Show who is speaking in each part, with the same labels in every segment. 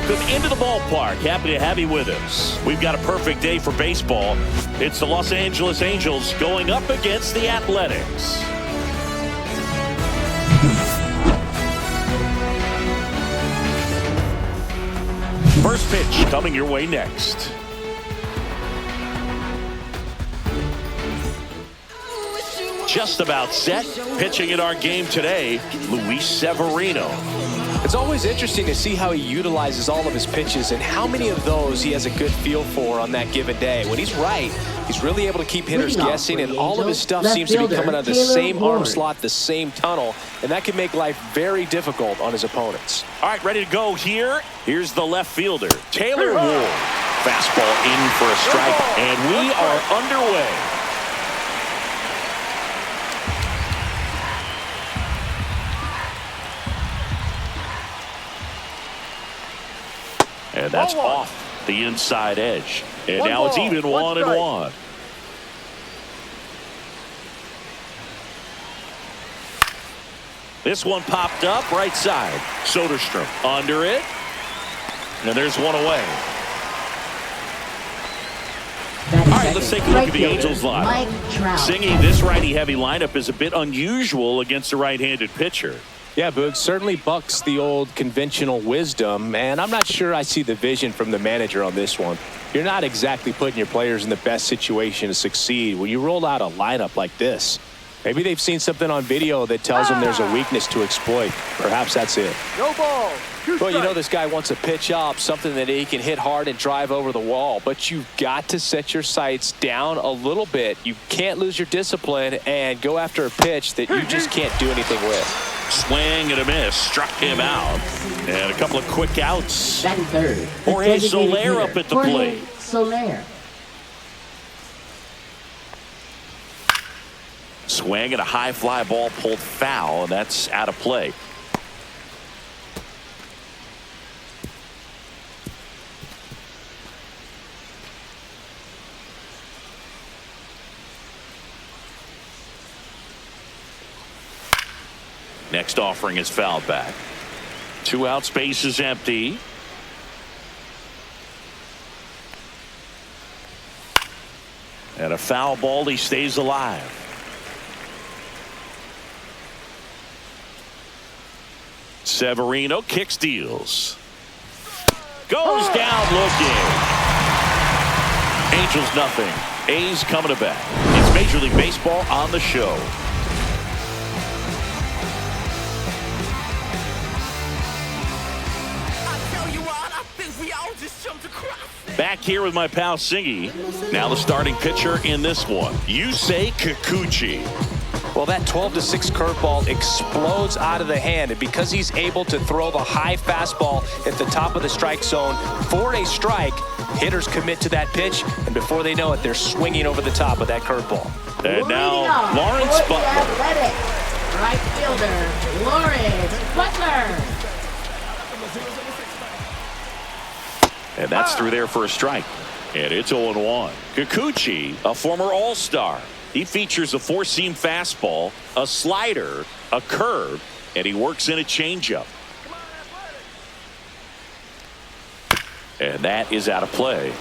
Speaker 1: welcome into the ballpark. Happy to have you with us. We've got a perfect day for baseball. It's the Los Angeles Angels going up against the Athletics. First pitch coming your way next. Just about set. Pitching in our game today, Luis Severino.
Speaker 2: It's always interesting to see how he utilizes all of his pitches and how many of those he has a good feel for on that given day. When he's right, he's really able to keep hitters guessing, and all of his stuff seems to be coming out of the same arm slot, the same tunnel, and that can make life very difficult on his opponents.
Speaker 1: All right, ready to go here. Here's the left fielder, Taylor Ward. Fastball in for a strike, and we are underway. And that's off the inside edge. And now it's even 1-1. This one popped up right side. Soderstrom under it. And there's one away. All right, let's take a look at the Angels lineup. Singing this righty-heavy lineup is a bit unusual against a right-handed pitcher.
Speaker 2: Yeah, Boog, certainly bucks the old conventional wisdom, and I'm not sure I see the vision from the manager on this one. You're not exactly putting your players in the best situation to succeed when you roll out a lineup like this. Maybe they've seen something on video that tells them there's a weakness to exploit. Perhaps that's it.
Speaker 3: No ball.
Speaker 2: Well, you know this guy wants to pitch up, something that he can hit hard and drive over the wall, but you've got to set your sights down a little bit. You can't lose your discipline and go after a pitch that you just can't do anything with.
Speaker 1: Swing and a miss, struck him out. And a couple of quick outs.
Speaker 4: Batting third.
Speaker 1: Jorge Soler up at the plate.
Speaker 4: Soler.
Speaker 1: Swing and a high fly ball pulled foul, and that's out of play. Next offering is fouled back. 2 out, space is empty. And a foul ball, he stays alive. Severino kick steals. Goes down looking. Angels nothing. A's coming to bat. It's Major League Baseball on the show. Back here with my pal Singy. Now the starting pitcher in this one, Yusei Kikuchi.
Speaker 2: Well, that 12-6 curveball explodes out of the hand, and because he's able to throw the high fastball at the top of the strike zone for a strike, hitters commit to that pitch, and before they know it, they're swinging over the top of that curveball.
Speaker 1: And now Lawrence Butler.
Speaker 4: Right fielder, Lawrence Butler.
Speaker 1: And that's through there for a strike. And it's 0-1. Kikuchi, a former All-Star. He features a 4-seam fastball, a slider, a curve, and he works in a changeup. And that is out of play.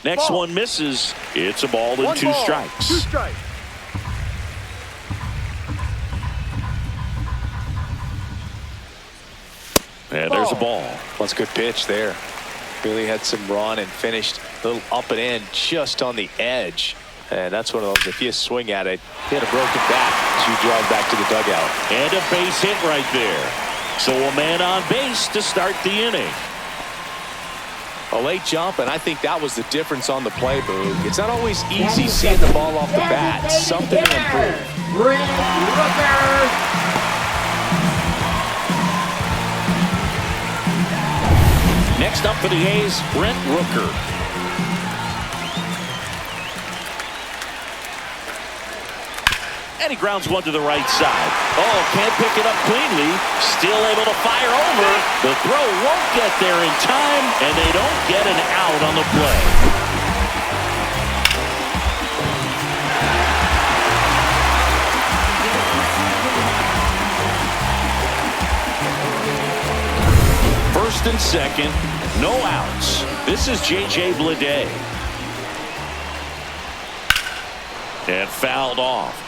Speaker 1: Next one misses. It's a ball and 2 strikes.
Speaker 3: 2 strikes.
Speaker 1: And there's a ball.
Speaker 2: Well, that's a good pitch there. Really had some run and finished a little up and in just on the edge. And that's one of those, if you swing at it, hit a broken bat as you drive back to the dugout.
Speaker 1: And a base hit right there. So a man on base to start the inning.
Speaker 2: A late jump, and I think that was the difference on the play, Boog. It's not always easy seeing the ball off the bat. Something to improve.
Speaker 4: Brent Rooker.
Speaker 1: Next up for the A's, Brent Rooker. And he grounds one to the right side. Oh, can't pick it up cleanly. Still able to fire over. The throw won't get there in time, and they don't get an out on the play. First and second, no outs. This is J.J. Bleday. And fouled off.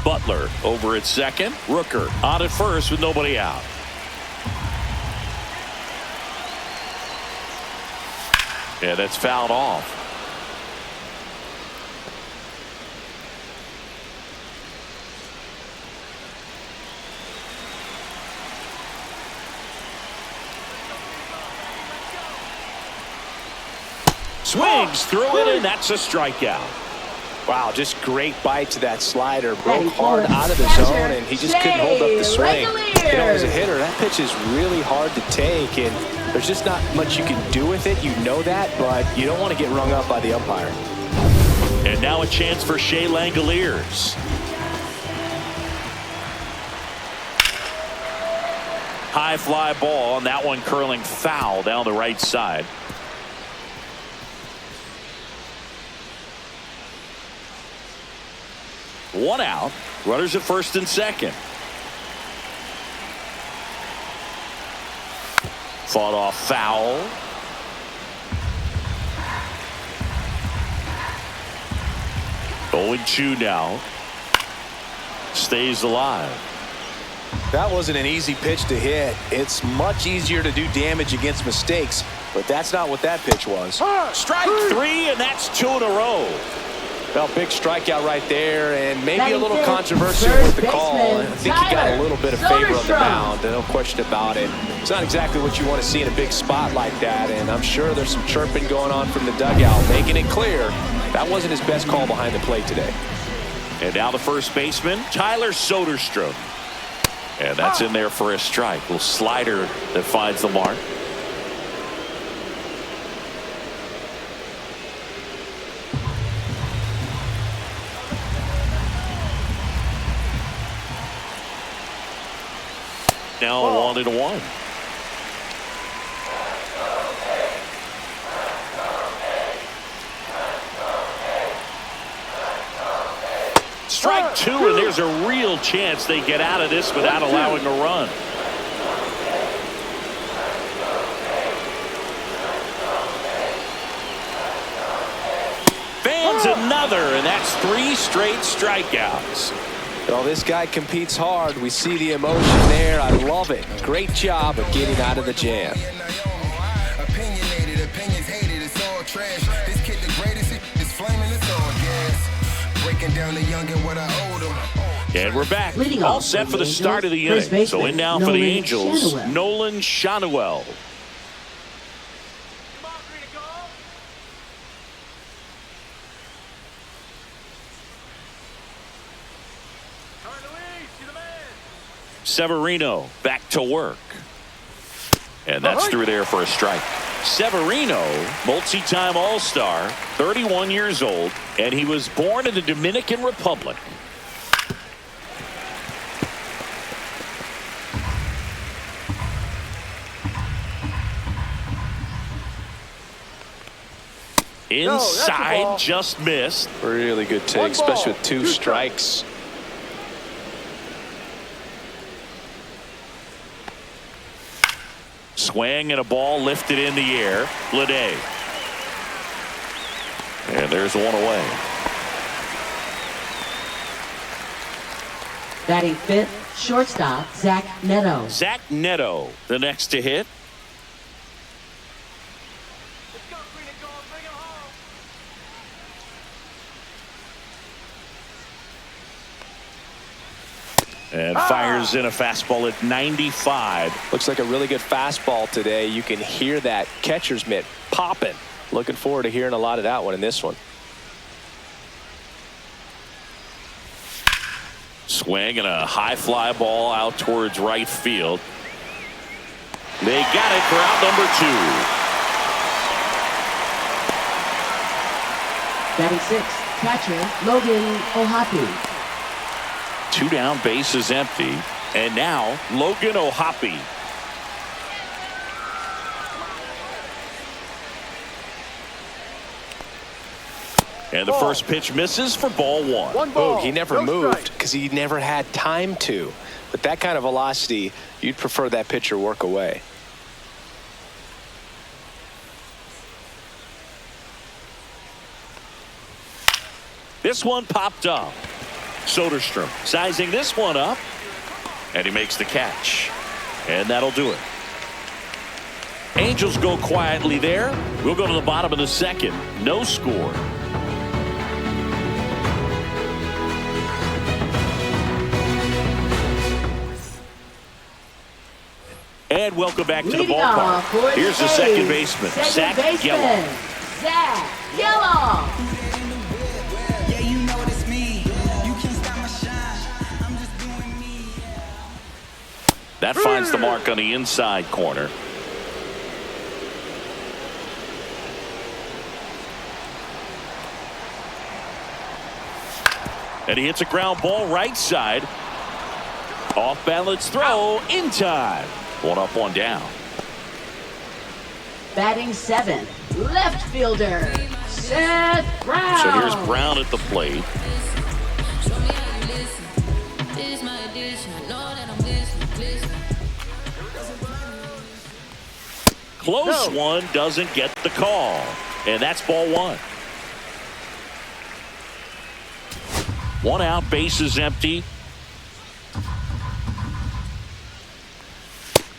Speaker 1: Butler over at second. Rooker on at first with nobody out. Yeah, that's fouled off. Swings through it, and that's a strikeout.
Speaker 2: Wow, just great bite to that slider. Broke hard out of the zone, and he just couldn't hold up the swing. You know, as a hitter, that pitch is really hard to take, and there's just not much you can do with it. You know that, but you don't want to get rung up by the umpire.
Speaker 1: And now a chance for Shea Langoliers. High fly ball, and that one curling foul down the right side. One out. Runners at first and second. Fought off foul. Going 2 now. Stays alive.
Speaker 2: That wasn't an easy pitch to hit. It's much easier to do damage against mistakes, but that's not what that pitch was.
Speaker 1: Strike 3, and that's 2 in a row.
Speaker 2: Well, big strikeout right there, and maybe a little controversial with the call. I think he got a little bit of favor on the mound, no question about it. It's not exactly what you want to see in a big spot like that, and I'm sure there's some chirping going on from the dugout, making it clear that wasn't his best call behind the plate today.
Speaker 1: And now the first baseman, Tyler Soderstrom. And that's in there for a strike. Little slider that finds the mark. Now 1-1. Strike 2, and there's a real chance they get out of this without allowing a run. Fans another, and that's 3 straight strikeouts.
Speaker 2: Well, this guy competes hard. We see the emotion there. I love it. Great job of getting out of the jam.
Speaker 1: And we're back. All set for the start of the inning. So in now for the Angels, Nolan Shanuel. Severino back to work. And that's through there for a strike. Severino, multi-time All-Star, 31 years old, and he was born in the Dominican Republic. Inside, just missed.
Speaker 2: Really good take, especially with 2 strikes.
Speaker 1: Swing and a ball lifted in the air. Bleday. And there's one away.
Speaker 4: Batting 5th, shortstop, Zach Neto.
Speaker 1: Zach Neto, the next to hit. And fires in a fastball at 95.
Speaker 2: Looks like a really good fastball today. You can hear that catcher's mitt popping. Looking forward to hearing a lot of that one in this one.
Speaker 1: Swing and a high fly ball out towards right field. They got it for out number 2.
Speaker 4: Batting 6, catcher Logan Ohapi.
Speaker 1: 2 down, bases empty. And now Logan Ohapi. And the first pitch misses for ball 1.
Speaker 3: One ball.
Speaker 2: He never moved because he never had time to. With that kind of velocity, you'd prefer that pitcher work away.
Speaker 1: This one popped up. Soderstrom sizing this one up. And he makes the catch. And that'll do it. Angels go quietly there. We'll go to the bottom of the second. No score. And welcome back to the ballpark. Here's the second baseman, Zach Geloff.
Speaker 4: Zach Geloff.
Speaker 5: Yeah, you know what it's me. You can't stop my shine. I'm just doing me.
Speaker 1: That finds the mark on the inside corner. And he hits a ground ball right side. Off balance throw in time. 1 up, 1 down.
Speaker 4: Batting 7, left fielder Seth Brown.
Speaker 1: So here's Brown at the plate. Close one, doesn't get the call. And that's ball 1. 1 out, bases empty.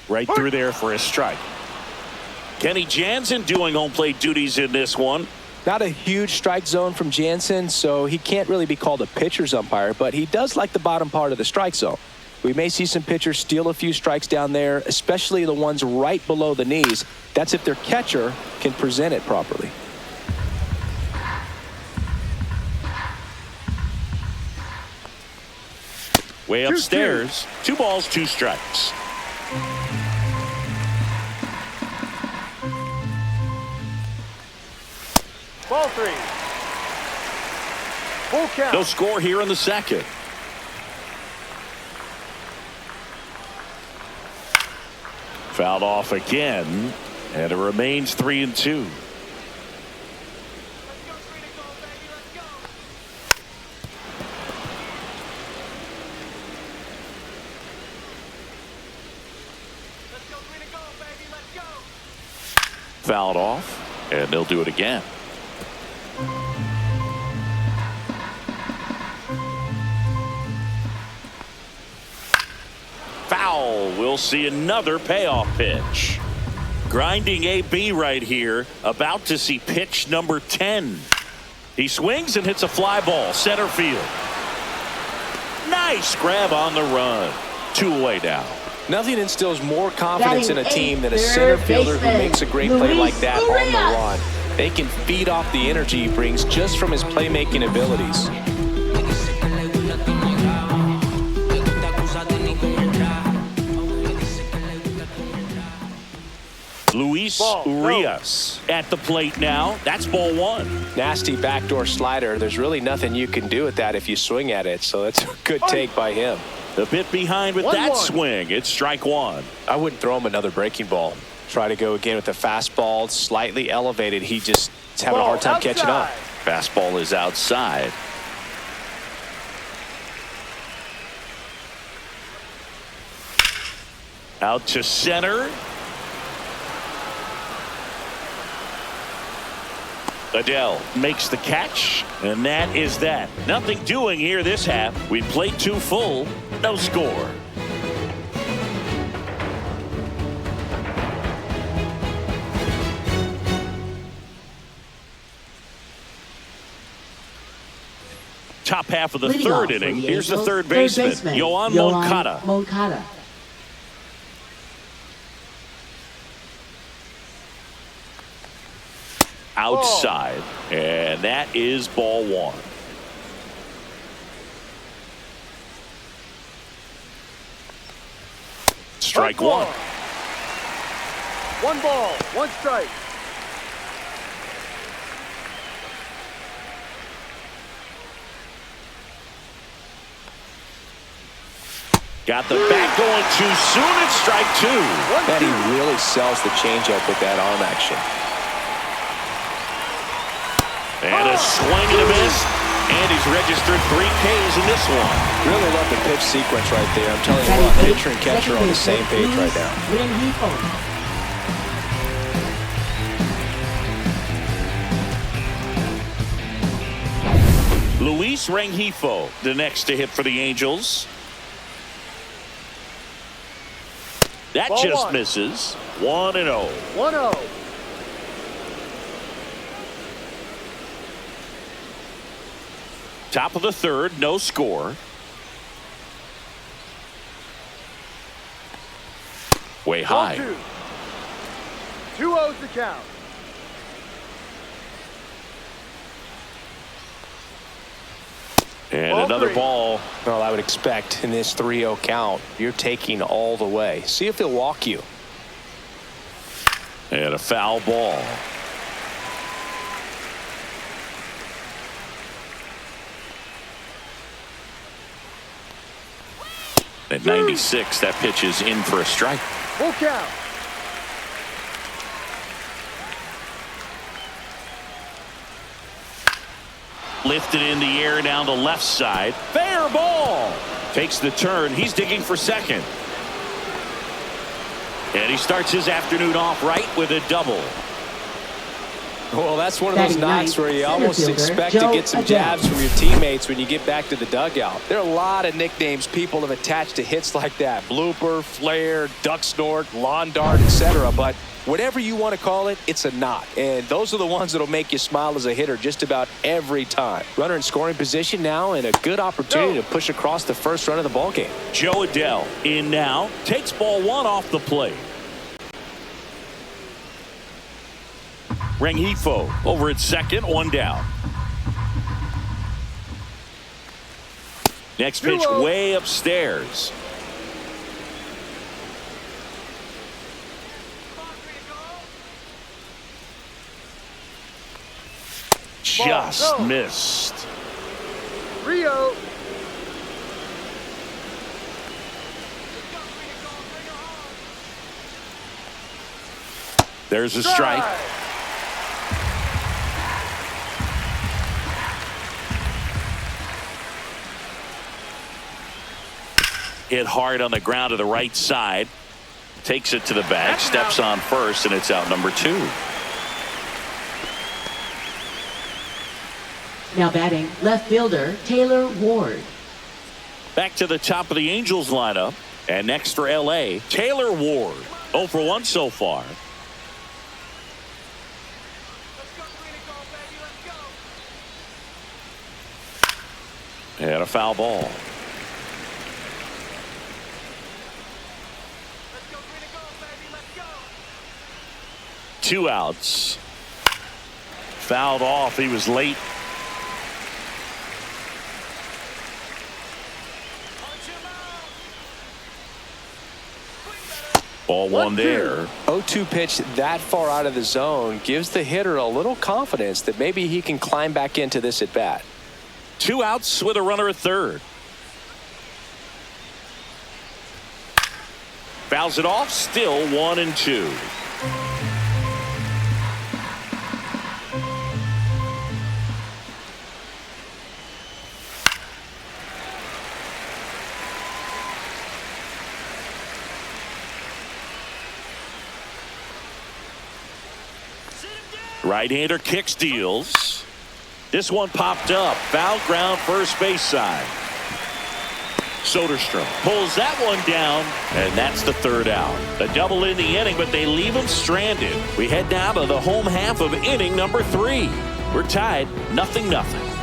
Speaker 1: Right through there for a strike. Kenny Jansen doing home plate duties in this one.
Speaker 2: Not a huge strike zone from Jansen, so he can't really be called a pitcher's umpire, but he does like the bottom part of the strike zone. We may see some pitchers steal a few strikes down there, especially the ones right below the knees. That's if their catcher can present it properly.
Speaker 1: Way upstairs. 2 balls, 2 strikes.
Speaker 3: Ball 3. Full count.
Speaker 1: No score here in the second. Fouled off again, and it remains 3-2. Fouled off, and they'll do it again. Foul. We'll see another payoff pitch. Grinding AB right here. About to see pitch number 10. He swings and hits a fly ball. Center field. Nice grab on the run. 2 away now.
Speaker 2: Nothing instills more confidence in a
Speaker 4: Batting
Speaker 2: team than a
Speaker 4: 8th,
Speaker 2: center
Speaker 4: third
Speaker 2: fielder who
Speaker 4: baseman,
Speaker 2: makes a great play like that on
Speaker 4: Luis
Speaker 2: the
Speaker 4: Urias.
Speaker 2: run. They can feed off the energy he brings just from his playmaking abilities.
Speaker 1: Luis
Speaker 3: Ball, no.
Speaker 1: Urias at the plate now. That's ball 1.
Speaker 2: Nasty backdoor slider. There's really nothing you can do with that if you swing at it, so it's a good take by him.
Speaker 1: A bit behind with
Speaker 3: 1-1.
Speaker 1: that swing. It's strike 1.
Speaker 2: I wouldn't throw him another breaking ball. Try to go again with the fastball, slightly elevated. He just is having a hard time catching up.
Speaker 1: Fastball is outside. Out to center. Adele makes the catch, and that is that. Nothing doing here this half. We played 2 full, no score. Top half of the
Speaker 4: Leading off
Speaker 1: third
Speaker 4: for
Speaker 1: inning.
Speaker 4: the
Speaker 1: Here's the
Speaker 4: Angels,
Speaker 1: third baseman, Yohan Moncada.
Speaker 4: Moncada.
Speaker 1: Outside, and that is ball 1. Strike 1.
Speaker 3: 1 ball, 1 strike.
Speaker 1: Got the bat going too soon. It's strike 2.
Speaker 2: Bet he really sells the changeup with that arm action.
Speaker 1: And a swing and a miss. And he's registered 3 Ks in this one.
Speaker 2: Really love the pitch sequence right there. I'm telling you what, pitcher and catcher are on the same page right now.
Speaker 1: Luis Rengifo, the next to hit for the Angels. That
Speaker 3: Ball
Speaker 1: just
Speaker 3: 1.
Speaker 1: misses. 1-0.
Speaker 3: 1-0.
Speaker 1: Top of the third, no score. Way high.
Speaker 3: 1-2. 2-0's the count.
Speaker 1: And
Speaker 3: Ball
Speaker 1: another
Speaker 3: 3.
Speaker 1: ball.
Speaker 2: Well, I would expect in this 3-0 count, you're taking all the way. See if he'll walk you.
Speaker 1: And a foul ball. At 96, that pitch is in for a strike.
Speaker 3: Full count.
Speaker 1: Lifted in the air down the left side. Fair ball. Takes the turn. He's digging for second. And he starts his afternoon off right with a double.
Speaker 2: Well, that's one of those
Speaker 4: Batting
Speaker 2: knocks
Speaker 4: ninth,
Speaker 2: where you
Speaker 4: center
Speaker 2: almost
Speaker 4: fielder,
Speaker 2: expect
Speaker 4: Joe
Speaker 2: to get some
Speaker 4: Adele.
Speaker 2: jabs from your teammates when you get back to the dugout. There are a lot of nicknames people have attached to hits like that. Blooper, flare, duck snort, lawn dart, etc. But whatever you want to call it, it's a knock. And those are the ones that'll make you smile as a hitter just about every time. Runner in scoring position now and a good opportunity to push across the first run of the ballgame.
Speaker 1: Joe Adele in now. Takes ball 1 off the plate. Rengifo over at second, 1 down. Next pitch
Speaker 3: 2-0.
Speaker 1: way upstairs. Just
Speaker 3: go.
Speaker 1: missed.
Speaker 3: 3-0.
Speaker 1: There's a strike. Hit hard on the ground to the right side. Takes it to the bag. Steps on first, and it's out number 2.
Speaker 4: Now batting, left fielder Taylor Ward.
Speaker 1: Back to the top of the Angels lineup. And next for L.A., Taylor Ward. 0 for 1 so far. And a foul ball. Two outs. Fouled off. He was late. Ball 1 there.
Speaker 2: 0-2 pitch that far out of the zone gives the hitter a little confidence that maybe he can climb back into this at bat.
Speaker 1: 2 outs with a runner at third. Fouls it off. Still 1-2. Right-hander kicks, deals. This one popped up. Foul ground first base side. Soderstrom pulls that one down, and that's the 3rd out. A double in the inning, but they leave him stranded. We head down to the home half of inning number 3. We're tied 0-0.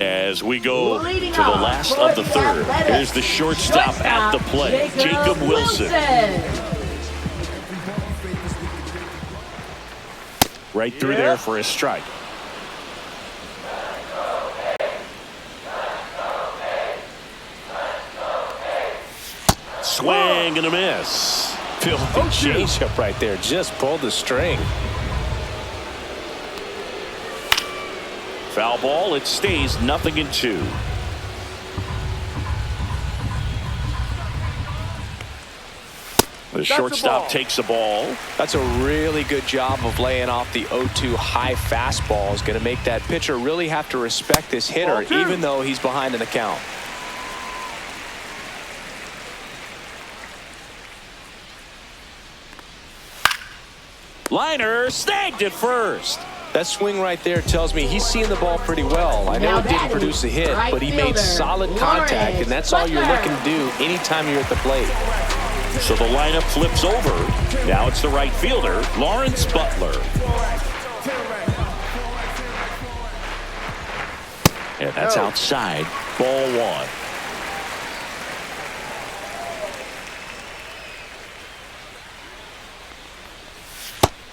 Speaker 1: As we go to the last of the 3rd, here's the shortstop at the plate, Jacob Wilson. Right through there for a strike. Swing and a miss.
Speaker 2: Filthy changeup right there. Just pulled the string.
Speaker 1: Foul ball. It stays 0-2. The shortstop takes the ball.
Speaker 2: That's a really good job of laying off the 0-2 high fastball. Is going to make that pitcher really have to respect this hitter, even though he's behind in the count.
Speaker 1: Liner snagged it first.
Speaker 2: That swing right there tells me he's seeing the ball pretty well. I know it didn't produce a hit, but he made solid contact, and that's all you're looking to do anytime you're at the plate.
Speaker 1: So the lineup flips over. Now it's the right fielder, Lawrence Butler. And that's outside. Ball one.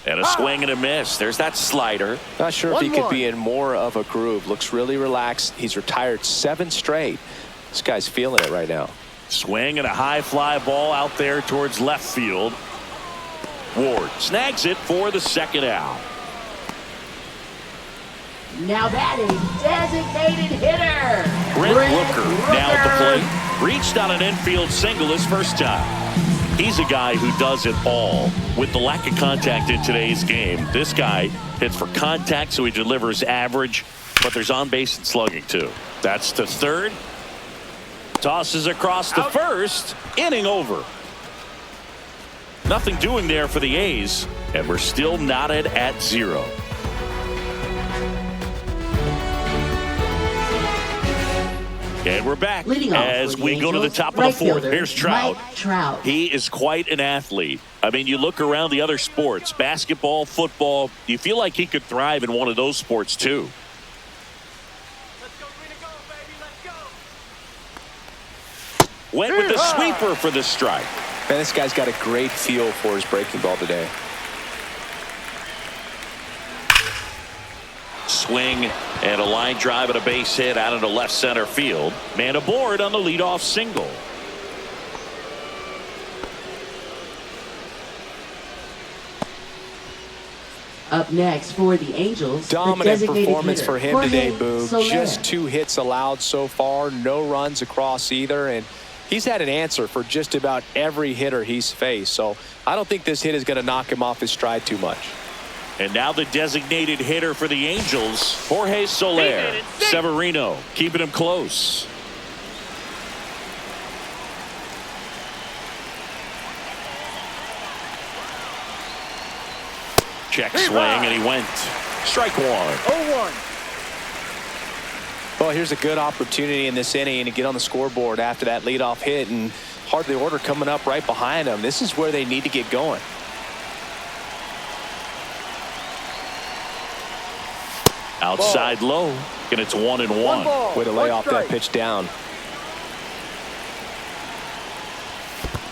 Speaker 1: And a swing and a miss. There's that slider.
Speaker 2: Not sure if he could be in more of a groove. Looks really relaxed. He's retired 7 straight. This guy's feeling it right now.
Speaker 1: Swing and a high fly ball out there towards left field. Ward snags it for the second out.
Speaker 4: Now batting, designated hitter.
Speaker 1: Brent Rooker now at the plate. Reached on an infield single his first time. He's a guy who does it all. With the lack of contact in today's game, this guy hits for contact, so he delivers average, but there's on base and slugging too. That's to third. Tosses across to first. Inning over. Nothing doing there for the A's, and we're still knotted at 0. And we're back as we go to the top of the 4th. Here's Trout. He is quite an athlete. I mean, you look around the other sports, basketball, football, you feel like he could thrive in one of those sports too. Went with the sweeper for the strike.
Speaker 2: Man, this guy's got a great feel for his breaking ball today.
Speaker 1: Swing and a line drive and a base hit out into left center field. Man aboard on the leadoff single.
Speaker 4: Up next for the Angels.
Speaker 2: Dominant performance for him today, Boog. Just 2 hits allowed so far. No runs across either. And he's had an answer for just about every hitter he's faced. So I don't think this hit is going to knock him off his stride too much.
Speaker 1: And now the designated hitter for the Angels, Jorge Soler. Severino keeping him close. Check swing, and he went. Strike 1.
Speaker 3: 0-1.
Speaker 2: Well, here's a good opportunity in this inning to get on the scoreboard after that leadoff hit, and hardly order coming up right behind them. This is where they need to get going.
Speaker 1: Outside low, and it's 1-1.
Speaker 2: Way to lay off that pitch down.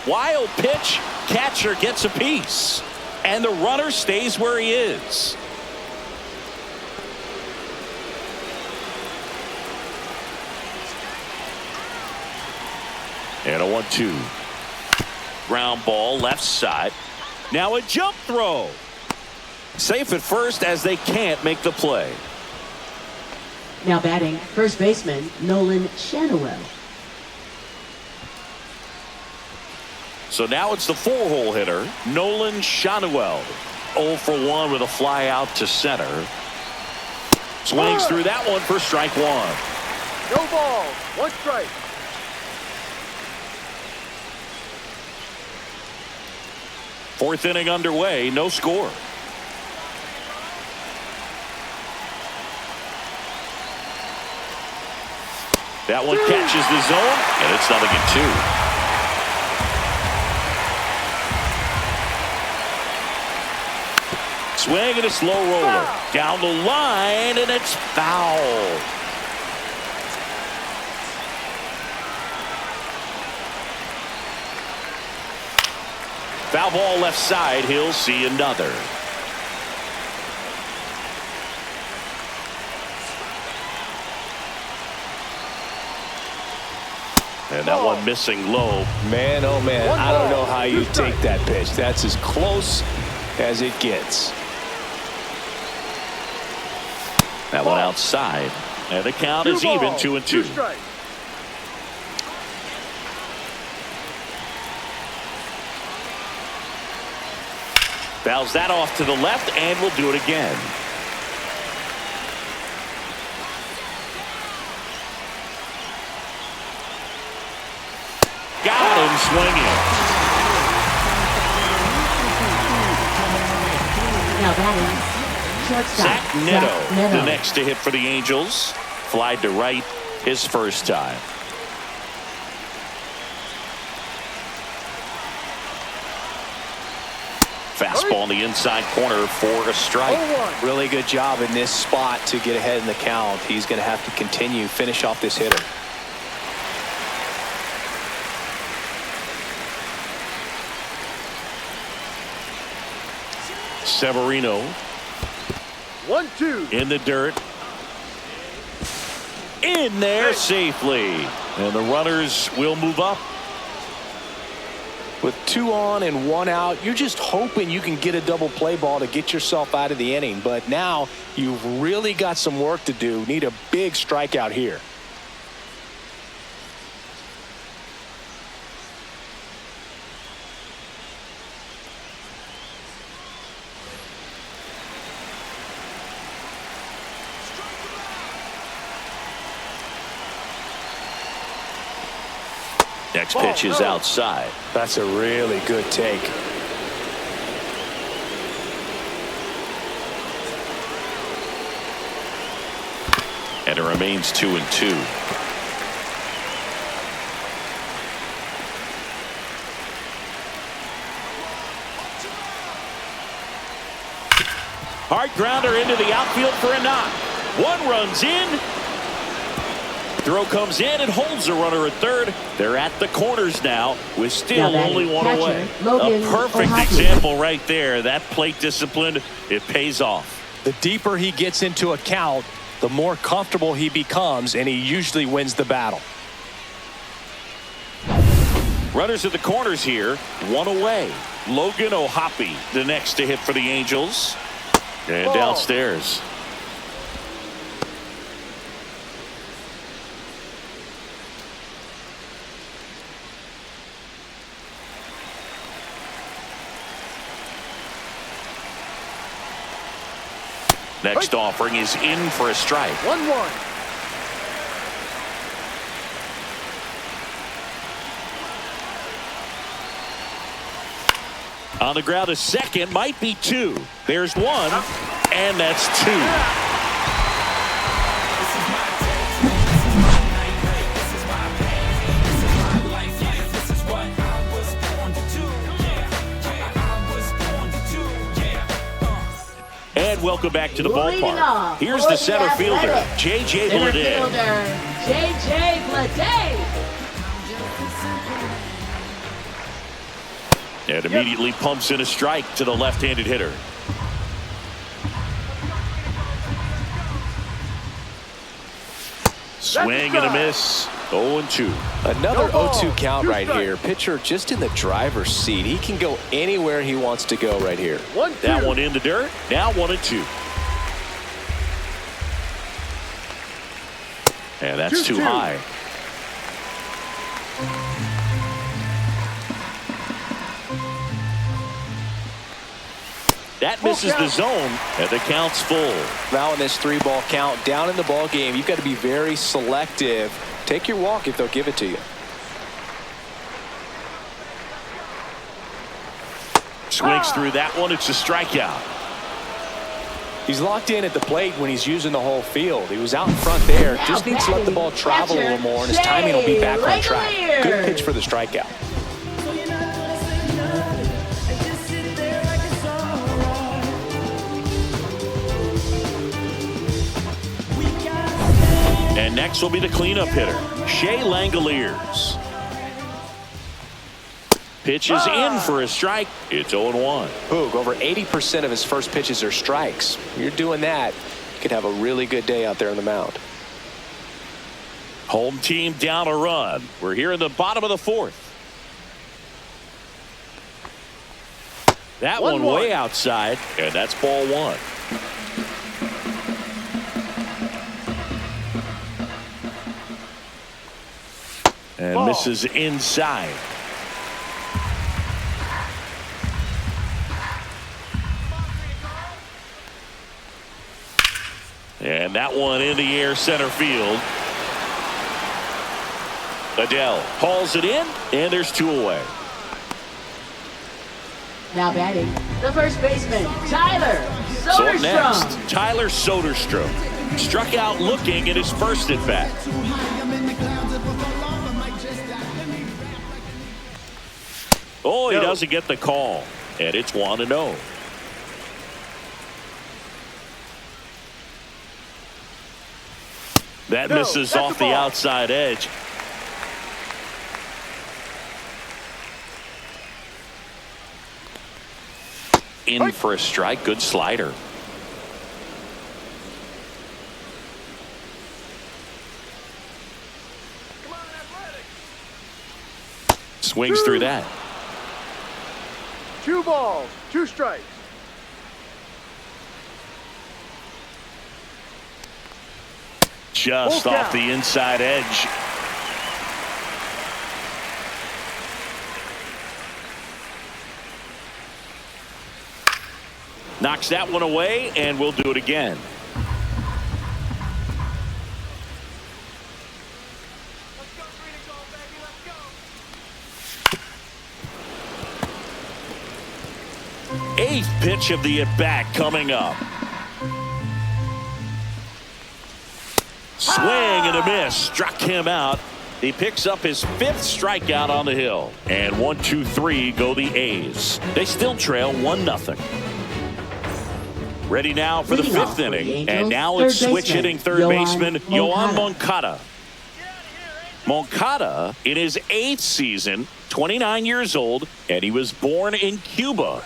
Speaker 1: Wild pitch, catcher gets a piece, and the runner stays where he is. And a 1-2. Ground ball left side. Now a jump throw. Safe at first as they can't make the play.
Speaker 4: Now batting, first baseman Nolan Schanuel.
Speaker 1: So now it's the 4-hole hitter, Nolan Schanuel. 0 for 1 with a fly out to center. Swings through that one for strike 1.
Speaker 3: No ball. 1 strike.
Speaker 1: Fourth inning underway, no score. That one catches the zone, and it's 0-2. Swing and a slow roller. Down the line, and it's foul. Foul ball left side. He'll see another. And that one missing low.
Speaker 2: Man, oh man,
Speaker 3: One
Speaker 2: I don't
Speaker 3: ball,
Speaker 2: know how you
Speaker 3: two
Speaker 2: take
Speaker 3: strikes.
Speaker 2: that pitch. That's as close as it gets.
Speaker 1: That one outside. And the count is even, 2-2.
Speaker 3: Two strikes.
Speaker 1: Fouls that off to the left, and will do it again. Got him swinging.
Speaker 4: Now batting, shortstop,
Speaker 1: Zach Neto,
Speaker 4: Zach Neto.
Speaker 1: the next to hit for the Angels. Flied to right his first time. Fastball in the inside corner for a strike.
Speaker 3: 0-1.
Speaker 2: Really good job in this spot to get ahead in the count. He's going to have to continue, finish off this hitter.
Speaker 1: Severino
Speaker 3: 1-2.
Speaker 1: in the dirt. In there safely. And the runners will move up.
Speaker 2: With 2 on and 1 out, you're just hoping you can get a double play ball to get yourself out of the inning. But now you've really got some work to do. Need a big strikeout here.
Speaker 1: Next pitch is outside.
Speaker 2: That's a really good take.
Speaker 1: And it remains 2-2. Hard grounder into the outfield for a knock. One runs in. Throw comes in and holds the runner at third. They're at the corners now with still
Speaker 4: Now
Speaker 1: only one
Speaker 4: catcher,
Speaker 1: away.
Speaker 4: Logan
Speaker 1: A perfect
Speaker 4: O'Hoppy.
Speaker 1: example right there. That plate discipline, it pays off.
Speaker 2: The deeper he gets into a count, the more comfortable he becomes, and he usually wins the battle.
Speaker 1: Runners at the corners here, one away. Logan O'Hoppy, the next to hit for the Angels. And
Speaker 3: Ball.
Speaker 1: downstairs. Next offering is in for a strike.
Speaker 3: 1-1.
Speaker 1: On the ground, a second, might be 2. There's 1, and that's 2. And welcome back to the
Speaker 4: Leading
Speaker 1: ballpark.
Speaker 4: off
Speaker 1: Here's
Speaker 4: for
Speaker 1: the
Speaker 4: the
Speaker 1: center fielder,
Speaker 4: Athletic.
Speaker 1: J.J.
Speaker 4: Center
Speaker 1: Bleday.
Speaker 4: fielder, J.J. Bleday.
Speaker 1: And immediately pumps in a strike to the left-handed hitter. Swing and a miss. 0-2.
Speaker 2: Another
Speaker 3: No ball.
Speaker 2: 0-2 count
Speaker 3: Two
Speaker 2: right
Speaker 3: strikes.
Speaker 2: here. Pitcher just in the driver's seat. He can go anywhere he wants to go right here.
Speaker 3: 1-2.
Speaker 1: That one in the dirt. Now 1-2. And that's too
Speaker 3: 2-2.
Speaker 1: high. That misses the zone, and the count's full.
Speaker 2: Now in this 3-ball count, down in the ball game, you've got to be very selective. Take your walk if they'll give it to you.
Speaker 1: Swings through that one. It's a strikeout.
Speaker 2: He's locked in at the plate when he's using the whole field. He was out in front there.
Speaker 4: Now
Speaker 2: Just needs to let the ball travel a little more, and his timing will be back on track.
Speaker 4: Langolier.
Speaker 2: Good pitch for the strikeout.
Speaker 1: And next will be the cleanup hitter, Shea Langoliers. Pitch is in for a strike. It's 0-1.
Speaker 2: Boog, over 80% of his first pitches are strikes. You're doing that, you could have a really good day out there on the mound.
Speaker 1: Home team down a run. We're here in the bottom of the fourth. That one way outside, and that's ball one. And misses inside. And that one in the air center field. Adele hauls it in, and there's two away.
Speaker 4: Now batting, the first baseman, Tyler
Speaker 1: So up next,
Speaker 4: Soderstrom.
Speaker 1: Tyler Soderstrom struck out looking at his first at bat. Oh, he doesn't get the call, and it's 1-0. That misses off the outside edge. In for a strike. Good slider. Swings through that.
Speaker 3: 2 balls, 2 strikes.
Speaker 1: Just off the inside edge. Knocks that one away, and we'll do it again. Eighth pitch of the at-bat coming up. Swing and a miss. Struck him out. He picks up his 5th strikeout on the hill. And 1, 2, 3 go the A's. They still trail 1-0. Ready now for the 5th inning. And now it's switch hitting third baseman Yoan Moncada. Moncada in his 8th season, 29 years old, and he was born in Cuba.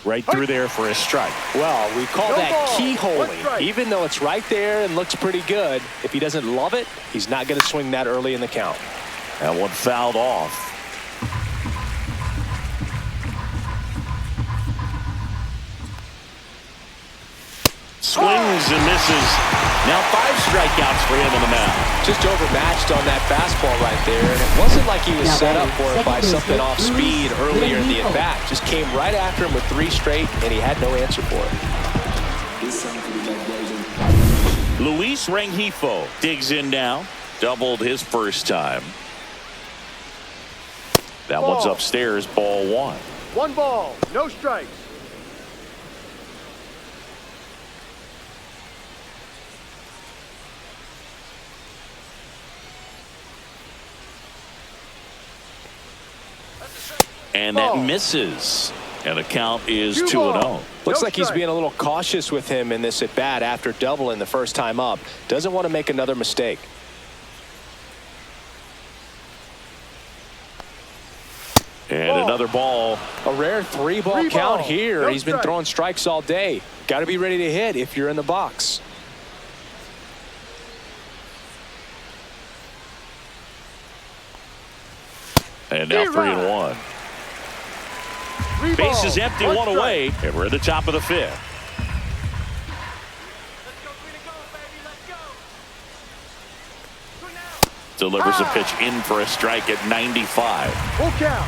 Speaker 1: Right through there for a strike.
Speaker 2: Well, we call that keyholing. Even though it's right there and looks pretty good, if he doesn't love it, he's not going to swing that early in the count.
Speaker 1: That one fouled off. Swings and misses. Now 5 strikeouts for him on the mound.
Speaker 2: Just overmatched on that fastball right there, and it wasn't like he was set up for it by something off speed earlier in the at-bat. Just came right after him with 3 straight, and he had no answer for it.
Speaker 1: Luis Rengifo digs in now. Doubled his first time. That one's upstairs, ball 1.
Speaker 3: 1 ball, no strikes.
Speaker 1: And that misses. And the count is 2-0.
Speaker 2: Looks like he's being a little cautious with him in this at-bat after doubling the first time up. Doesn't want to make another mistake.
Speaker 1: And another ball.
Speaker 2: A rare 3-ball count here. He's been throwing strikes all day. Got to be ready to hit if you're in the box.
Speaker 1: And now 3-1. Base is empty, 1 away, and we're at the top of the 5th. Delivers a pitch in for a strike at 95.
Speaker 3: Full count.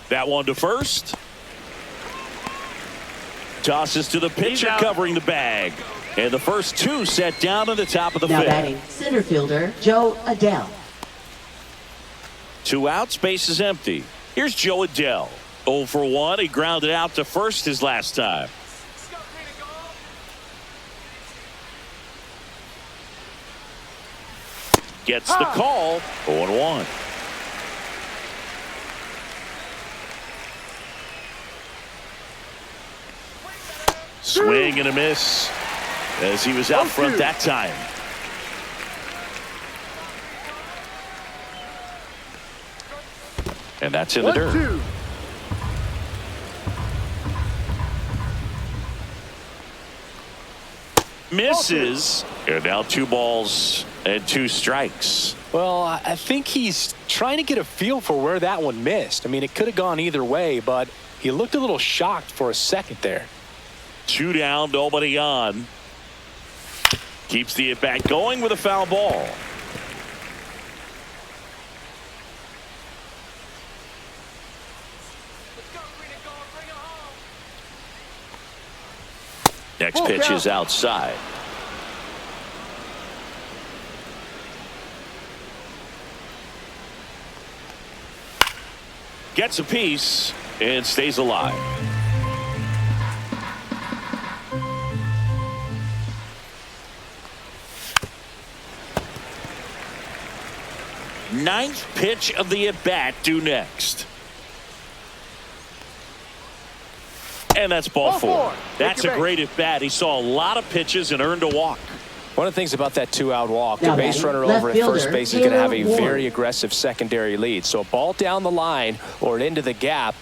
Speaker 1: That one to first. Tosses to the pitcher covering the bag. And the first 2 set down at the top of the 5th.
Speaker 4: Now batting, center fielder Joe Adele.
Speaker 1: 2 outs, base is empty. Here's Joe Adele. 0 for 1. He grounded out to first his last time. Gets the call. 0-1. Swing and a miss as he was out front that time. And that's in the dirt. misses. And now 2 balls and 2 strikes.
Speaker 2: Well, I think he's trying to get a feel for where that one missed. I mean, it could have gone either way, but he looked a little shocked for a second there.
Speaker 1: 2 down, nobody on. Keeps the at-bat going with a foul ball. Next pitch is outside. Gets a piece and stays alive. Ninth pitch of the at-bat due next. And that's ball 4. That's a great at-bat. He saw a lot of pitches and earned a walk.
Speaker 2: One of the things about that 2-out walk,
Speaker 4: Now
Speaker 2: the base runner
Speaker 4: batting,
Speaker 2: over at
Speaker 4: left
Speaker 2: first
Speaker 4: fielder,
Speaker 2: base is going to have a
Speaker 4: Taylor
Speaker 2: very
Speaker 4: Ward.
Speaker 2: aggressive secondary lead. So a ball down the line or into the gap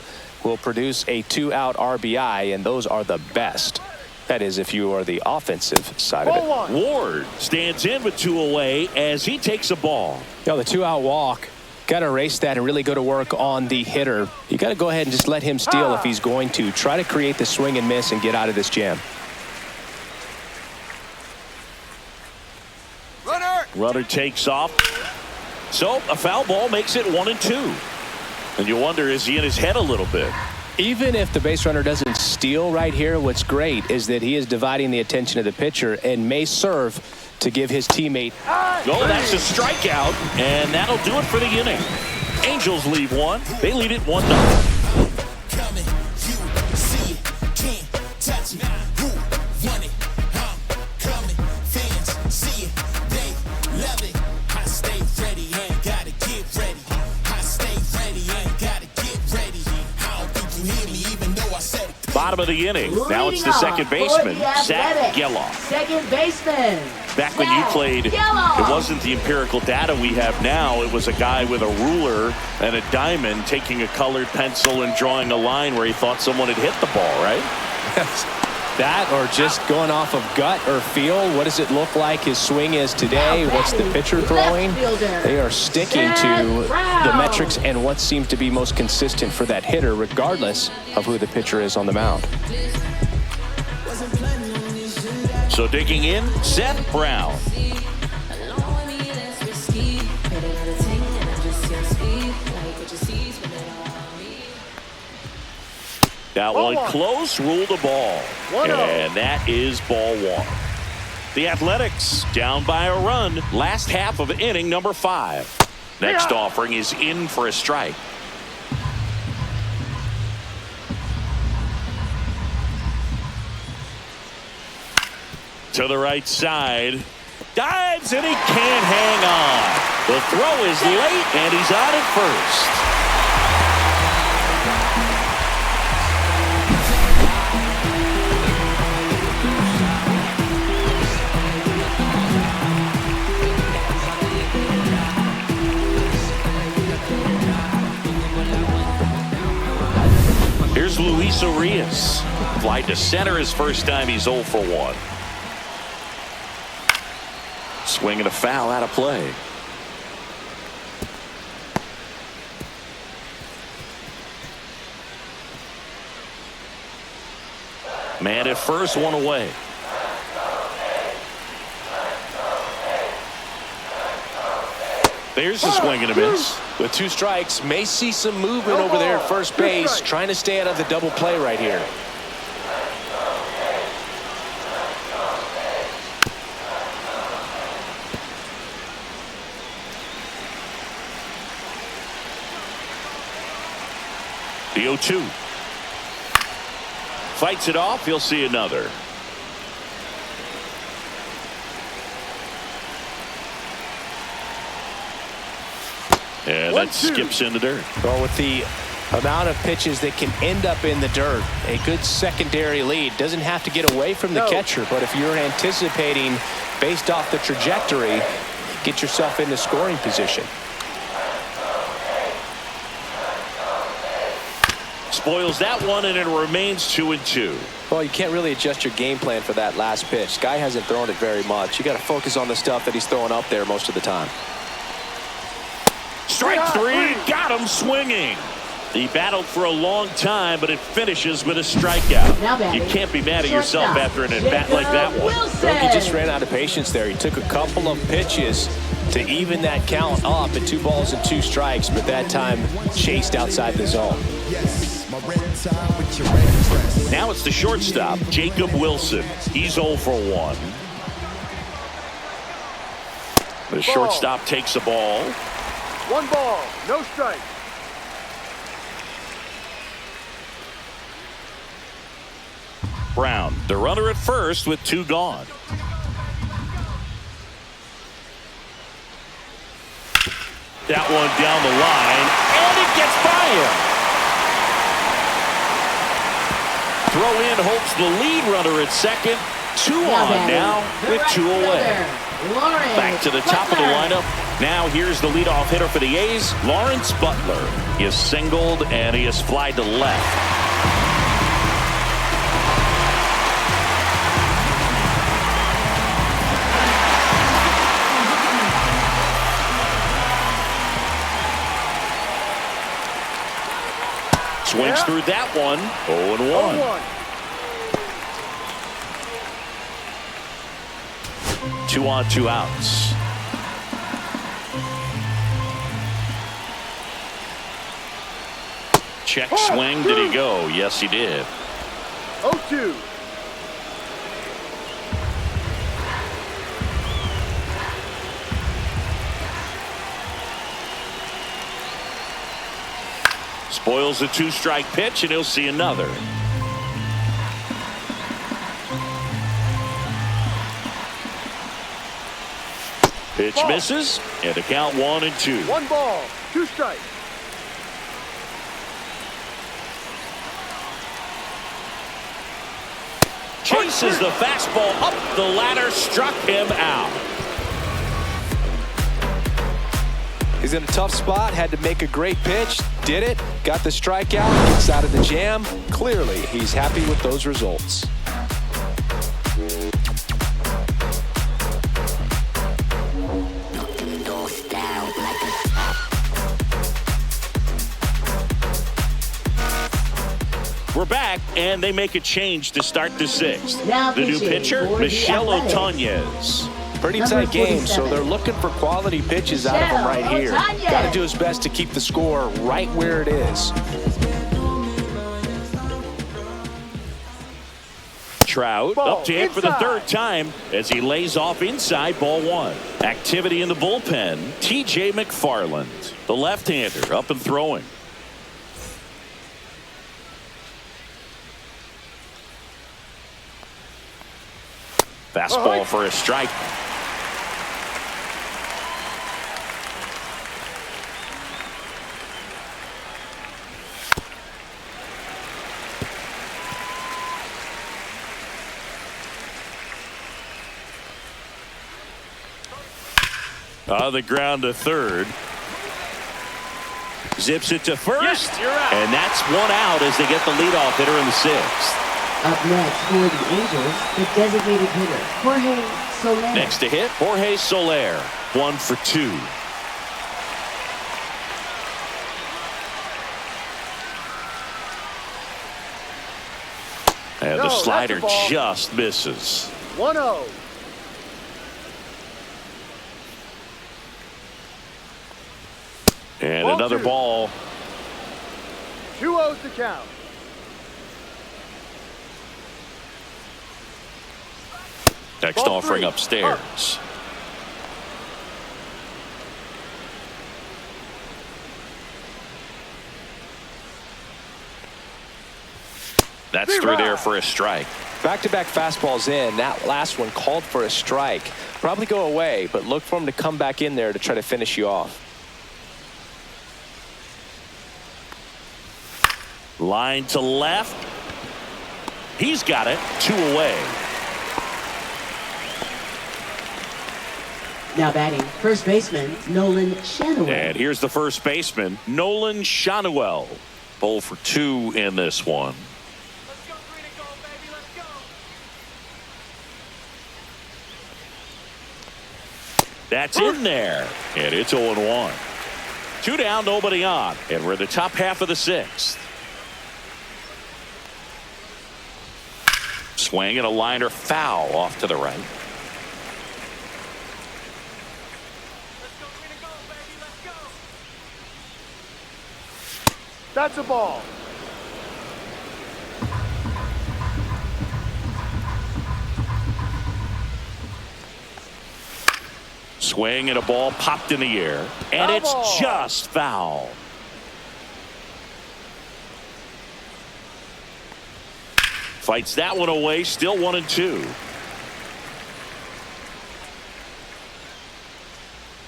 Speaker 2: will produce a 2-out RBI, and those are the best. That is, if you are the offensive side of it.
Speaker 1: Ward stands in with 2 away as he takes a ball.
Speaker 2: You know, the 2-out walk, got to erase that and really go to work on the hitter. You got to go ahead and just let him steal if he's going to. Try to create the swing and miss and get out of this jam.
Speaker 1: Runner takes off. So a foul ball makes it 1-2. And you wonder, is he in his head a little bit?
Speaker 2: Even if the base runner doesn't steal right here, what's great is that he is dividing the attention of the pitcher and may serve to give his teammate.
Speaker 1: Oh, that's a strikeout, and that'll do it for the inning. Angels leave 1. They lead it 1-0.
Speaker 5: Coming, you see it, can't touch it. Who want it? I'm coming. Fans see it, they love it. I stay ready, ain't gotta get ready. I stay ready, ain't gotta get ready. I don't think you hear me, even though I said it.
Speaker 1: Bottom of the inning. Now it's
Speaker 4: Leading
Speaker 1: the second
Speaker 4: off
Speaker 1: baseman,
Speaker 4: for the
Speaker 1: Zach
Speaker 4: Athletics,
Speaker 1: Geloff.
Speaker 4: Second baseman.
Speaker 1: Back when you
Speaker 4: Zach
Speaker 1: played,
Speaker 4: Geloff.
Speaker 1: it wasn't the empirical data we have now. It was a guy with a ruler and a diamond taking a colored pencil and drawing a line where he thought someone had hit the ball, right?
Speaker 2: That or just going off of gut or feel. What does it look like his swing is today? What's the pitcher throwing? They are sticking to the metrics and what seems to be most consistent for that hitter, regardless of who the pitcher is on the mound.
Speaker 1: So digging in, Seth Brown. That one close, ruled a ball.
Speaker 3: 1-0.
Speaker 1: And that is ball 1. The Athletics down by a run. Last half of inning number 5. Next offering is in for a strike. To the right side. Dives and he can't hang on. The throw is late and he's out at first. Here's Luis Urias. Fly to center his first time. He's 0 for 1. Swing and a foul out of play. Man at first, 1 away. There's a swing and a miss.
Speaker 2: With 2 strikes, may see some movement over there at first base, trying to stay out of the double play right here.
Speaker 1: The 0-2. Fights it off. He'll see another. And that skips in the dirt.
Speaker 2: Well, with the amount of pitches that can end up in the dirt, a good secondary lead doesn't have to get away from the catcher, but if you're anticipating based off the trajectory, get yourself into scoring position.
Speaker 1: spoils that one, and it remains 2-2.
Speaker 2: Well, you can't really adjust your game plan for that last pitch. Guy hasn't thrown it very much. You got to focus on the stuff that he's throwing up there most of the time.
Speaker 1: Strike three, got him swinging. He battled for a long time, but it finishes with a strikeout. You can't be mad at yourself after an at-bat like that one.
Speaker 2: He just ran out of patience there. He took a couple of pitches to even that count up at 2 balls and 2 strikes, but that time chased outside the zone.
Speaker 1: Now it's the shortstop, Jacob Wilson. He's 0 for 1. The shortstop takes a ball.
Speaker 3: 1 ball, no strike.
Speaker 1: Brown, the runner at first with 2 gone. That one down the line, and it gets by him. Throw in hopes the lead runner at second. 2 on now with 2 away. Back to the top of the lineup. Now here's the leadoff hitter for the A's, Lawrence Butler. He is singled and he is flied to left. Swings through that one. 0-1. 2 on, 2 outs. Check swing. Did he go? Yes, he did.
Speaker 3: 0-2.
Speaker 1: Spoils a 2-strike pitch, and he'll see another. Pitch misses, and the count 1-2.
Speaker 3: 1 ball, 2 strikes.
Speaker 1: Chases the fastball up the ladder, struck him out.
Speaker 2: He's in a tough spot, had to make a great pitch, did it, got the strikeout, gets out of the jam. Clearly, he's happy with those results.
Speaker 1: We're back, and they make a change to start the 6th.
Speaker 4: Now
Speaker 1: The new pitcher, Michel Otañez.
Speaker 2: Pretty tight game, so they're looking for quality pitches out of him right here. Got to do his best to keep the score right where it is.
Speaker 1: Trout up to hit for the 3rd time as he lays off inside ball 1. Activity in the bullpen. TJ McFarland, the left-hander, up and throwing. Fastball for a strike. On the ground to 3rd. Zips it to 1st.
Speaker 3: Yes, you're out.
Speaker 1: And that's 1 out as they get the leadoff hitter in the 6th.
Speaker 4: Up next for the Angels, the designated hitter, Jorge Soler.
Speaker 1: Next to hit, Jorge Soler. 1 for 2. And the slider just misses.
Speaker 3: 1-0.
Speaker 1: And
Speaker 3: Ball
Speaker 1: another
Speaker 3: 2.
Speaker 1: ball.
Speaker 3: 2-0 to count.
Speaker 1: Next
Speaker 3: Ball
Speaker 1: offering
Speaker 3: 3.
Speaker 1: upstairs. That's through there for a strike.
Speaker 2: Back-to-back fastballs in. That last one called for a strike. Probably go away, but look for him to come back in there to try to finish you off.
Speaker 1: Line to left. He's got it. 2 away.
Speaker 4: Now batting, first baseman, Nolan Schanuel.
Speaker 1: And here's the first baseman, Nolan Schanuel. 0 for 2 in this one. That's in there, and it's 0-1. 2 down, nobody on, and we're in the top half of the 6th. Swing and a liner foul off to the right.
Speaker 3: That's a ball.
Speaker 1: Swing and a ball popped in the air, and
Speaker 3: Foul
Speaker 1: it's
Speaker 3: ball.
Speaker 1: just foul. Fights that one away, still 1-2.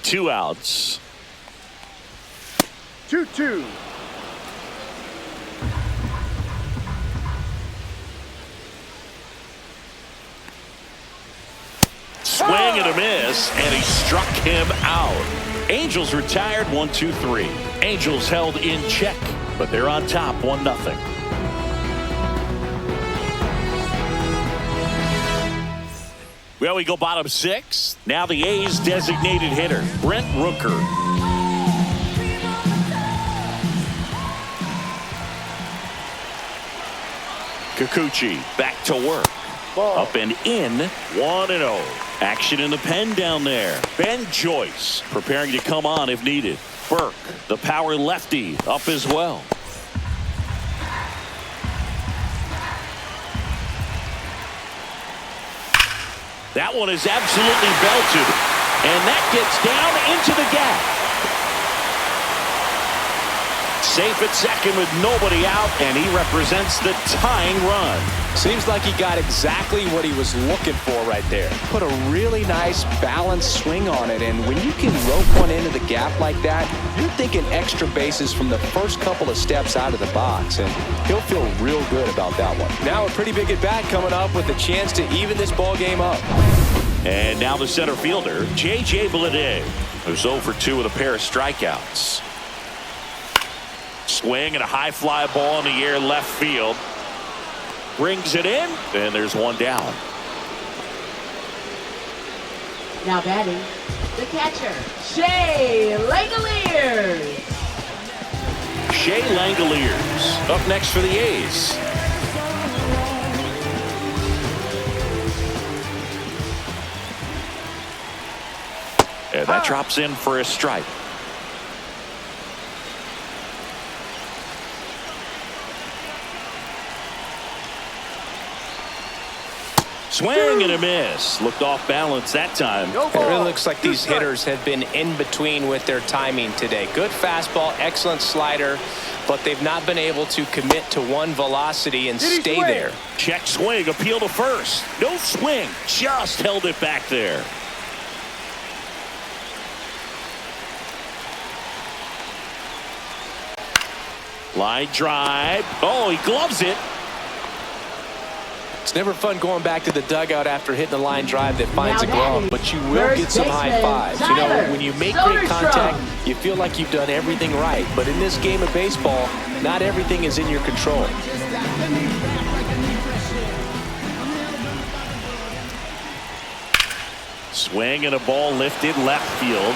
Speaker 1: 2 outs.
Speaker 3: 2-2.
Speaker 1: Swing and a miss, and he struck him out. Angels retired 1-2-3. Angels held in check, but they're on top 1-0. Well, we go bottom 6. Now the A's designated hitter, Brent Rooker. Kikuchi back to work.
Speaker 3: Ball.
Speaker 1: Up and in, 1-0. Action in the pen down there. Ben Joyce preparing to come on if needed. Burke, the power lefty, up as well. That one is absolutely belted, and that gets down into the gap. Safe at second with nobody out, and he represents the tying run.
Speaker 2: Seems like he got exactly what he was looking for right there.
Speaker 6: Put a really nice balanced swing on it, and when you can rope one into the gap like that, you're thinking extra bases from the first couple of steps out of the box, and he'll feel real good about that one.
Speaker 2: Now a pretty big at bat coming up with a chance to even this ball game up.
Speaker 1: And now the center fielder, J.J. Bleday, who's 0 for 2 with a pair of strikeouts. Swing and a high fly ball in the air left field. Brings it in, and there's one down.
Speaker 4: Now batting, the catcher, Shea Langoliers.
Speaker 1: Shea Langoliers up next for the A's. And that drops in for a strike. Swing and a miss. Looked off balance that time.
Speaker 3: No
Speaker 2: It
Speaker 3: ball.
Speaker 2: really looks like
Speaker 3: Two
Speaker 2: these
Speaker 3: strikes.
Speaker 2: hitters have been in between with their timing today. Good fastball, excellent slider, but they've not been able to commit to one velocity and
Speaker 3: Did he
Speaker 2: stay
Speaker 3: swing?
Speaker 2: there.
Speaker 1: Check swing, appeal to first. No swing, just held it back there. Line drive. Oh, he gloves it.
Speaker 2: It's never fun going back to the dugout after hitting a line drive that finds a
Speaker 4: Now
Speaker 2: glove,
Speaker 4: batting,
Speaker 2: but you will
Speaker 4: first
Speaker 2: get some high
Speaker 4: baseman,
Speaker 2: fives. You know,
Speaker 4: Tyler
Speaker 2: when you make great
Speaker 4: Soderstrom.
Speaker 2: contact, you feel like you've done everything right. But in this game of baseball, not everything is in your control.
Speaker 1: Swing and a ball lifted left field.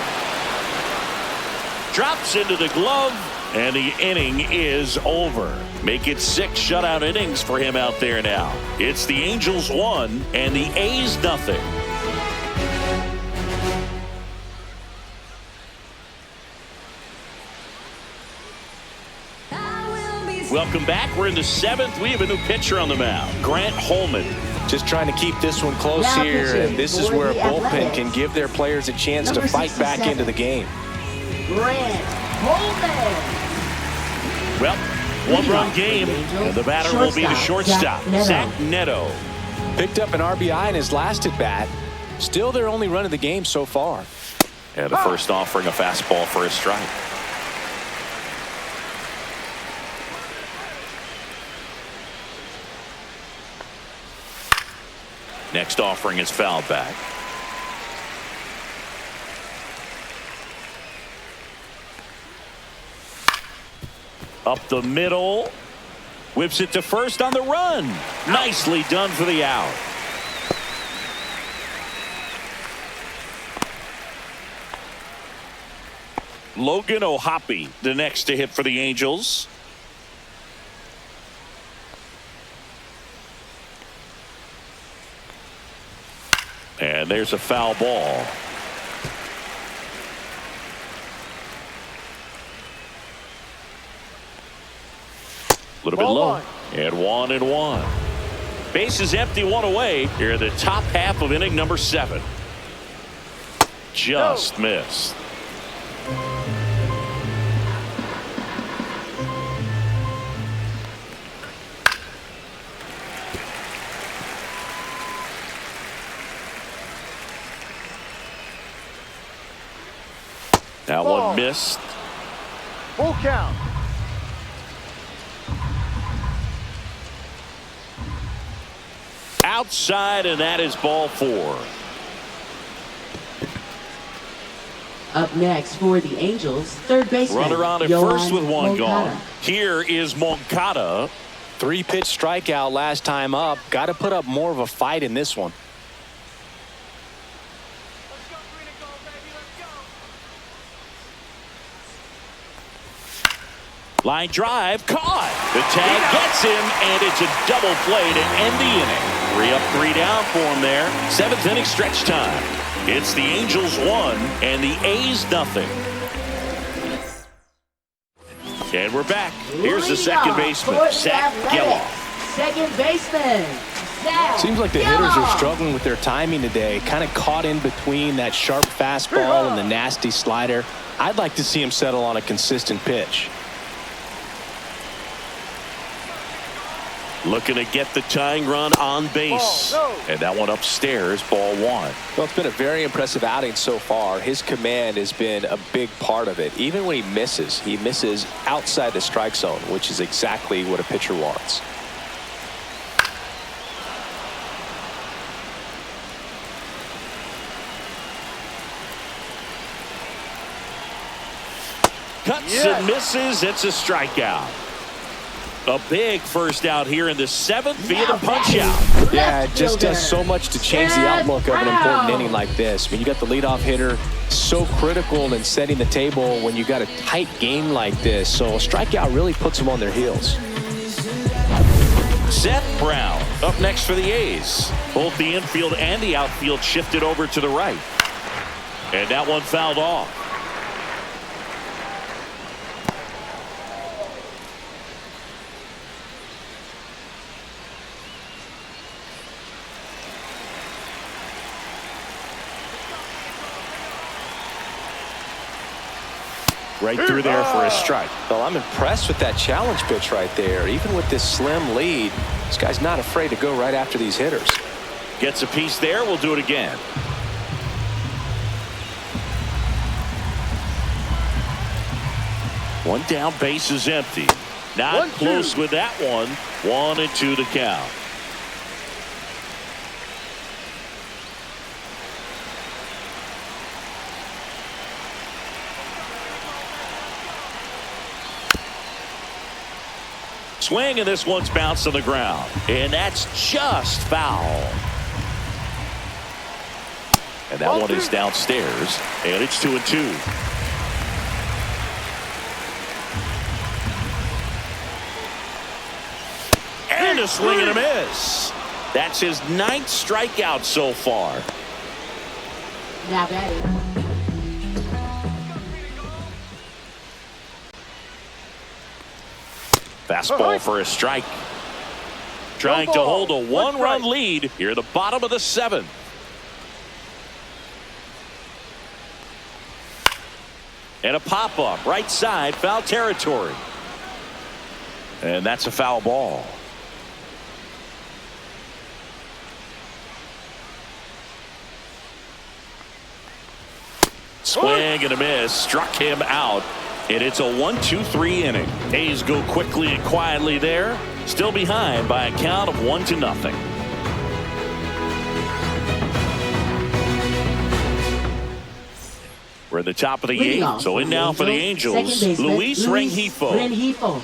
Speaker 1: Drops into the glove, and the inning is over. Make it 6 shutout innings for him out there now. It's the Angels 1 and the A's 0. Welcome back. We're in the 7th. We have a new pitcher on the mound, Grant Holman.
Speaker 2: Just trying to keep this one close
Speaker 4: Now
Speaker 2: here,
Speaker 4: pitching
Speaker 2: and this is
Speaker 4: for
Speaker 2: where a
Speaker 4: the
Speaker 2: bullpen
Speaker 4: Athletics.
Speaker 2: can give their players a chance
Speaker 4: Number
Speaker 2: to fight back
Speaker 4: 67.
Speaker 2: into the game.
Speaker 4: Grant Holman.
Speaker 1: Well, one-run game, and the batter will be the shortstop, Zach Neto.
Speaker 2: Picked up an RBI in his last at-bat. Still their only run of the game so far.
Speaker 1: And the first offering a fastball for a strike. Next offering is fouled back. Up the middle. Whips it to first on the run. Nicely done for the out. Logan O'Hoppe, the next to hit for the Angels. And there's a foul ball. A little bit low. And 1-1. Base is empty, one away. Here in the top half of inning number 7. Just missed. That one missed.
Speaker 3: Full count.
Speaker 1: Outside, and that is ball 4.
Speaker 4: Up next for the Angels, third baseman.
Speaker 1: Runner on at first with one gone. Here is Moncada.
Speaker 2: 3-pitch strikeout last time up. Got to put up more of a fight in this one.
Speaker 1: Line drive, caught. The tag gets him, and it's a double play to end the inning. 3 up, 3 down for him there. 7th inning stretch time. It's the Angels 1 and the A's 0. And we're back. Here's the second baseman, Zach Geloff.
Speaker 4: Second baseman, Zach
Speaker 2: Seems like the hitters are struggling with their timing today. Kind of caught in between that sharp fastball and the nasty slider. I'd like to see him settle on a consistent pitch.
Speaker 1: Looking to get the tying run on base. And that one upstairs, ball 1.
Speaker 2: Well, it's been a very impressive outing so far. His command has been a big part of it. Even when he misses outside the strike zone, which is exactly what a pitcher wants.
Speaker 1: Cuts and misses. It's a strikeout. A big first out here in the 7th via the punch out.
Speaker 2: Yeah, it just does so much to change the outlook of an important inning like this. I mean, you got the leadoff hitter, so critical in setting the table when you got a tight game like this. So a strikeout really puts them on their heels.
Speaker 1: Seth Brown up next for the A's. Both the infield and the outfield shifted over to the right. And that one fouled off. Right through there for a strike.
Speaker 2: Well, I'm impressed with that challenge pitch right there. Even with this slim lead, this guy's not afraid to go right after these hitters.
Speaker 1: Gets a piece there. We'll do it again. One down, base is empty. Not close with that one. 1-2 to count. Swing, and this one's bounced on the ground. And that's just foul. And that one is downstairs. And it's 2-2. And a swing and a miss. That's his 9th strikeout so far.
Speaker 4: Now batting.
Speaker 1: Fastball for a strike. Trying to hold a 1-run lead here at the bottom of the 7th. And a pop-up right side, foul territory. And that's a foul ball. Swing and a miss, struck him out. And it's a 1-2-3 inning. A's go quickly and quietly there. Still behind by a count of 1-0. We're at the top of the
Speaker 4: Leading
Speaker 1: 8th.
Speaker 4: off
Speaker 1: So in now for the Angels,
Speaker 4: second baseman,
Speaker 1: Luis Rengifo.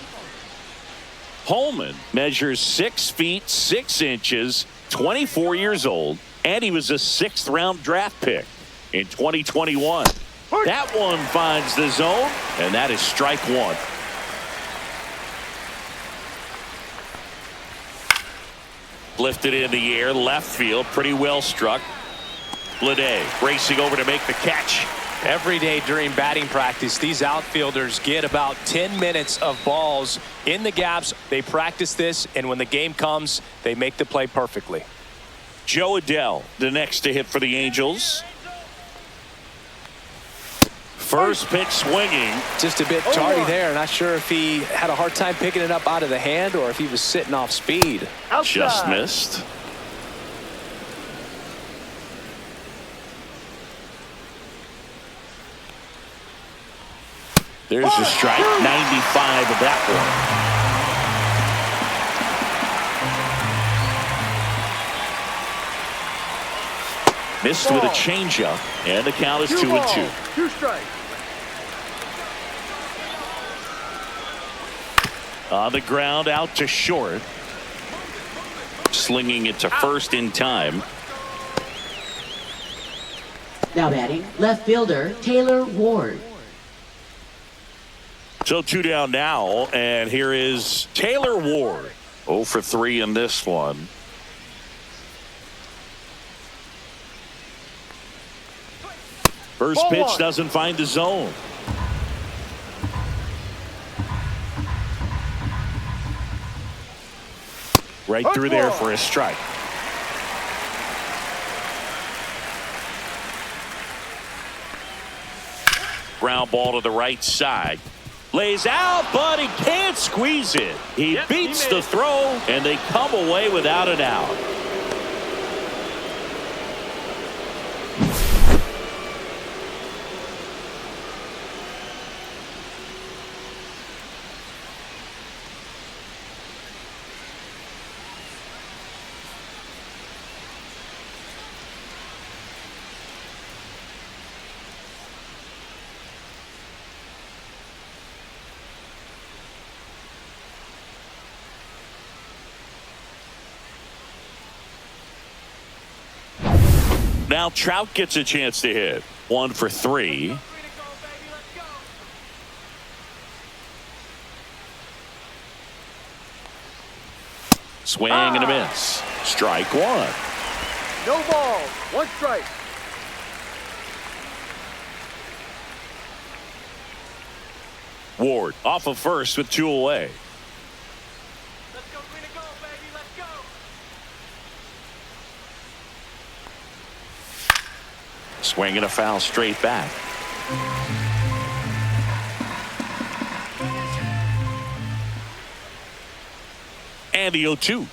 Speaker 1: Holman measures 6 feet 6 inches, 24 years old, and he was a 6th-round draft pick in 2021. That one finds the zone, and that is strike 1. Lifted in the air, left field, pretty well struck. Bleday racing over to make the catch.
Speaker 2: Every day during batting practice, these outfielders get about 10 minutes of balls in the gaps. They practice this, and when the game comes, they make the play perfectly.
Speaker 1: Joe Adell, the next to hit for the Angels. First pitch swinging.
Speaker 2: Just a bit tardy there. Not sure if he had a hard time picking it up out of the hand or if he was sitting off speed.
Speaker 3: Outside.
Speaker 1: Just missed. There's a strike. 95 of that one. Missed with a changeup, and the count is 2-2.
Speaker 3: 2 strikes.
Speaker 1: On the ground, out to short. Slinging it to first in time.
Speaker 4: Now batting, left fielder Taylor Ward.
Speaker 1: So 2 down now, and here is Taylor Ward. 0 for 3 in this one. First
Speaker 3: Ball
Speaker 1: pitch
Speaker 3: one.
Speaker 1: doesn't find the zone. Right through there for a strike. Ground ball to the right side. Lays out, but he can't squeeze it. He beats the throw, and they come away without an out. Now Trout gets a chance to hit. 1 for 3. Swing and a miss. Strike 1.
Speaker 3: No ball. 1 strike.
Speaker 1: Ward off of first with 2 away. Swing and a foul straight back. And the 0-2.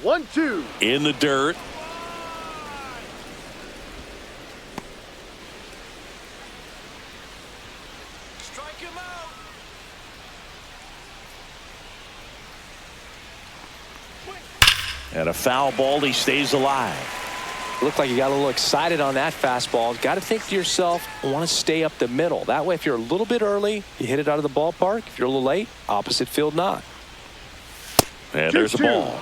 Speaker 3: 1-2.
Speaker 1: In the dirt.
Speaker 5: Strike him out.
Speaker 1: And a foul ball. He stays alive.
Speaker 2: Looked like you got a little excited on that fastball. Got to think to yourself, I want to stay up the middle. That way, if you're a little bit early, you hit it out of the ballpark. If you're a little late, opposite field not.
Speaker 1: And there's a ball.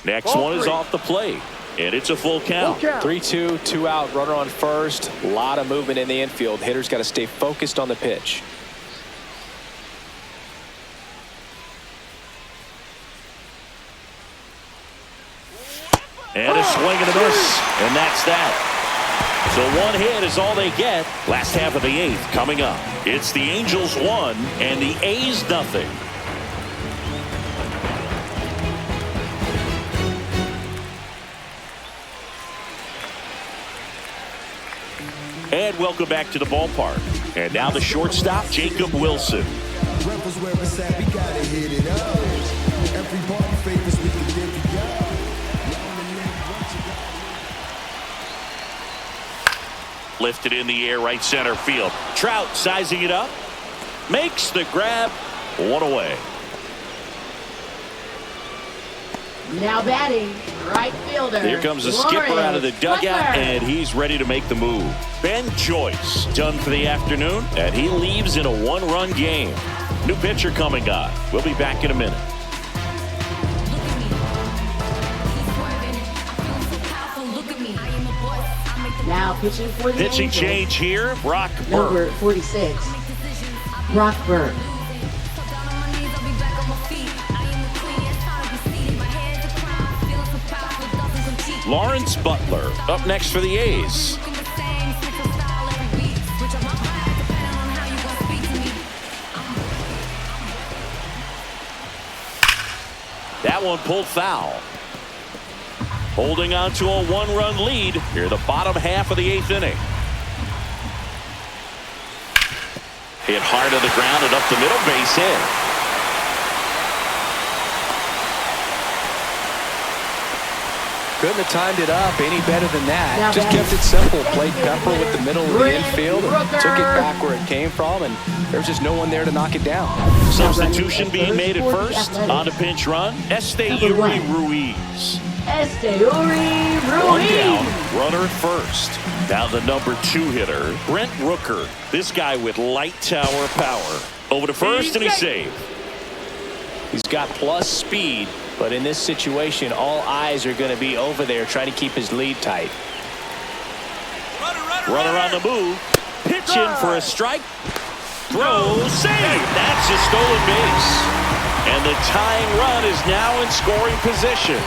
Speaker 1: Next
Speaker 3: Ball
Speaker 1: one is
Speaker 3: 3.
Speaker 1: off the plate. And it's a full count.
Speaker 2: 3-2, 2 out, runner on first. A lot of movement in the infield. Hitters got to stay focused on the pitch.
Speaker 1: And a swing and a miss. And that's that. So 1 hit is all they get. Last half of the 8th coming up. It's the Angels 1 and the A's nothing. And welcome back to the ballpark. And now the shortstop, Jacob Wilson.
Speaker 7: Rebels where it's at, we gotta hit it up. Everybody favors we can give it up.
Speaker 1: Lifted in the air, right center field. Trout sizing it up. Makes the grab. 1 away.
Speaker 4: Now batting, right fielder.
Speaker 1: Here comes the skipper out of the dugout, and he's ready to make the move. Ben Joyce done for the afternoon, and he leaves in a one-run game. New pitcher coming on. We'll be back in a minute.
Speaker 4: Now pitching for the
Speaker 1: Pitching
Speaker 4: Angels.
Speaker 1: change here, Brock
Speaker 4: Number
Speaker 1: Burke.
Speaker 4: 46, Brock Burke.
Speaker 1: Lawrence Butler up next for the A's. That one pulled foul. Holding on to a one-run lead here the bottom half of the 8th inning. Hit hard to the ground and up the middle, base hit.
Speaker 6: Couldn't have timed it up any better than that.
Speaker 4: Now
Speaker 6: Just
Speaker 4: batting.
Speaker 6: kept it simple. Played Pepper with the middle of the
Speaker 4: Brent
Speaker 6: infield and
Speaker 4: Rooker.
Speaker 6: took it back where it came from, and there was just no one there to knock it down.
Speaker 1: Substitution being made at
Speaker 4: for the
Speaker 1: first.
Speaker 4: Athletics.
Speaker 1: On a pinch run,
Speaker 4: Number one.
Speaker 1: Ruiz.
Speaker 4: Esteuri
Speaker 1: One
Speaker 4: Ruiz.
Speaker 1: down, runner at first. Now the number 2 hitter, Brent Rooker. This guy with light tower power. Over to first, and he's safe.
Speaker 2: He's got plus speed, but in this situation, all eyes are going to be over there trying to keep his lead tight.
Speaker 1: Runner on the move. Pitch in for a strike. Throw, save. That's a stolen base. And the tying run is now in scoring position.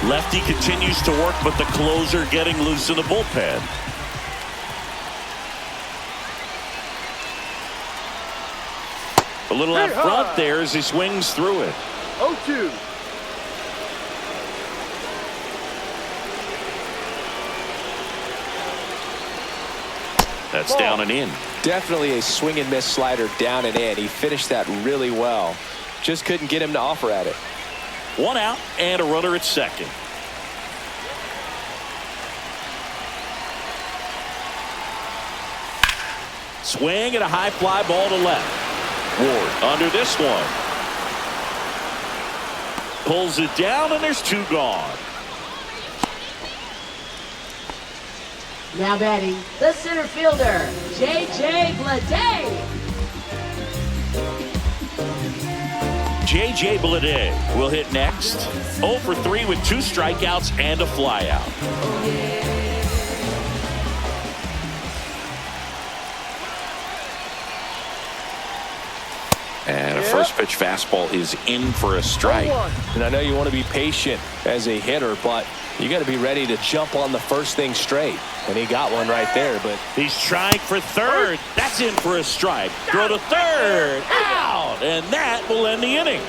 Speaker 1: Lefty continues to work, but the closer getting loose in the bullpen. A little out front there as he swings through it.
Speaker 3: 0-2.
Speaker 1: That's down and in.
Speaker 6: Definitely a swing and miss slider down and in. He finished that really well. Just couldn't get him to offer at it.
Speaker 1: One out and a runner at second. Swing and a high fly ball to left. Ward under this one. Pulls it down, and there's 2 gone.
Speaker 4: Now batting, the center fielder, J.J. Bleday.
Speaker 1: J.J. Bleday will hit next. 0 for 3 with 2 strikeouts and a flyout. And a first pitch fastball is in for a strike.
Speaker 3: 0-1.
Speaker 2: And I know you want to be patient as a hitter, but you got to be ready to jump on the first thing straight. And he got one right there, but
Speaker 1: He's trying for third. That's in for a strike. Throw to third. Out. And that will end the inning.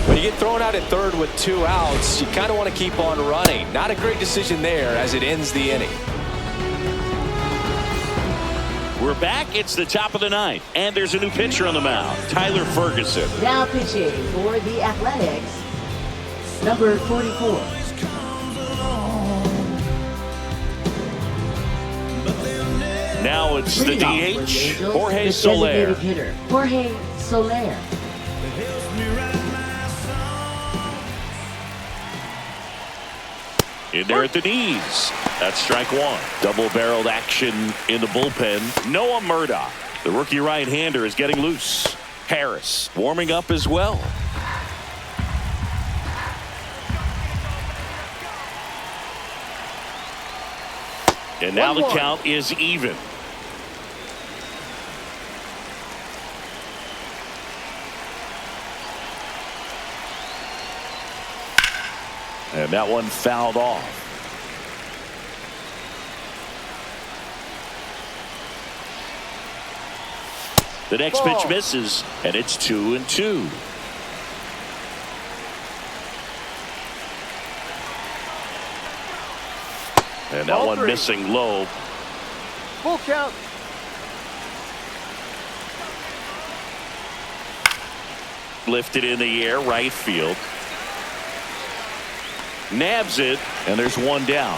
Speaker 6: When you get thrown out at third with 2 outs, you kind of want to keep on running. Not a great decision there as it ends the inning.
Speaker 1: We're back. It's the top of the 9th. And there's a new pitcher on the mound, Tyler Ferguson.
Speaker 4: Now pitching for the Athletics, number 44.
Speaker 1: Now it's the
Speaker 4: Leading off for the
Speaker 1: DH,
Speaker 4: Angels,
Speaker 1: Jorge
Speaker 4: the
Speaker 1: Soler.
Speaker 4: designated hitter, Jorge Soler.
Speaker 1: In there at the knees. That's strike 1. Double-barreled action in the bullpen. Noah Murdoch, the rookie right-hander, is getting loose. Harris warming up as well. And now the
Speaker 3: 1-1.
Speaker 1: count is even. And that one fouled off. The next pitch misses, and it's 2-2. And that
Speaker 3: Ball
Speaker 1: one
Speaker 3: 3.
Speaker 1: missing low.
Speaker 3: Full count.
Speaker 1: Lifted in the air, right field. Nabs it, and there's 1 down.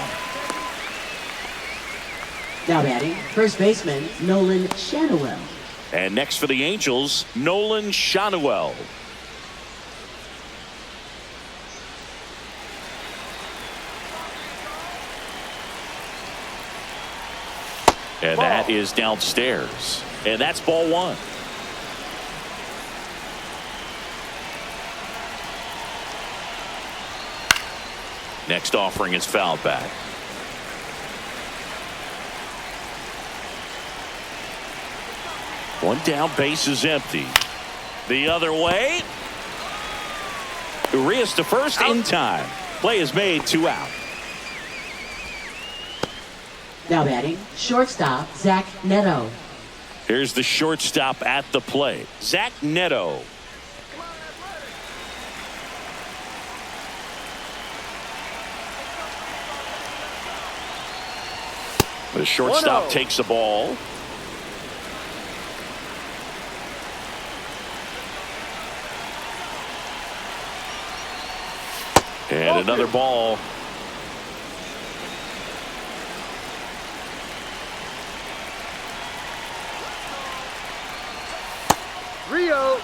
Speaker 4: Now batting, first baseman, Nolan Shanawell.
Speaker 1: And next for the Angels, Nolan Shanuel. And that is downstairs. And that's ball one. Next offering is fouled back. One down, base is empty. The other way. Urias to first in time. Play is made, 2 out.
Speaker 4: Now batting, shortstop, Zach Neto.
Speaker 1: Here's the shortstop at the plate, Zach Neto. The shortstop takes the ball. And another ball.
Speaker 3: Rio.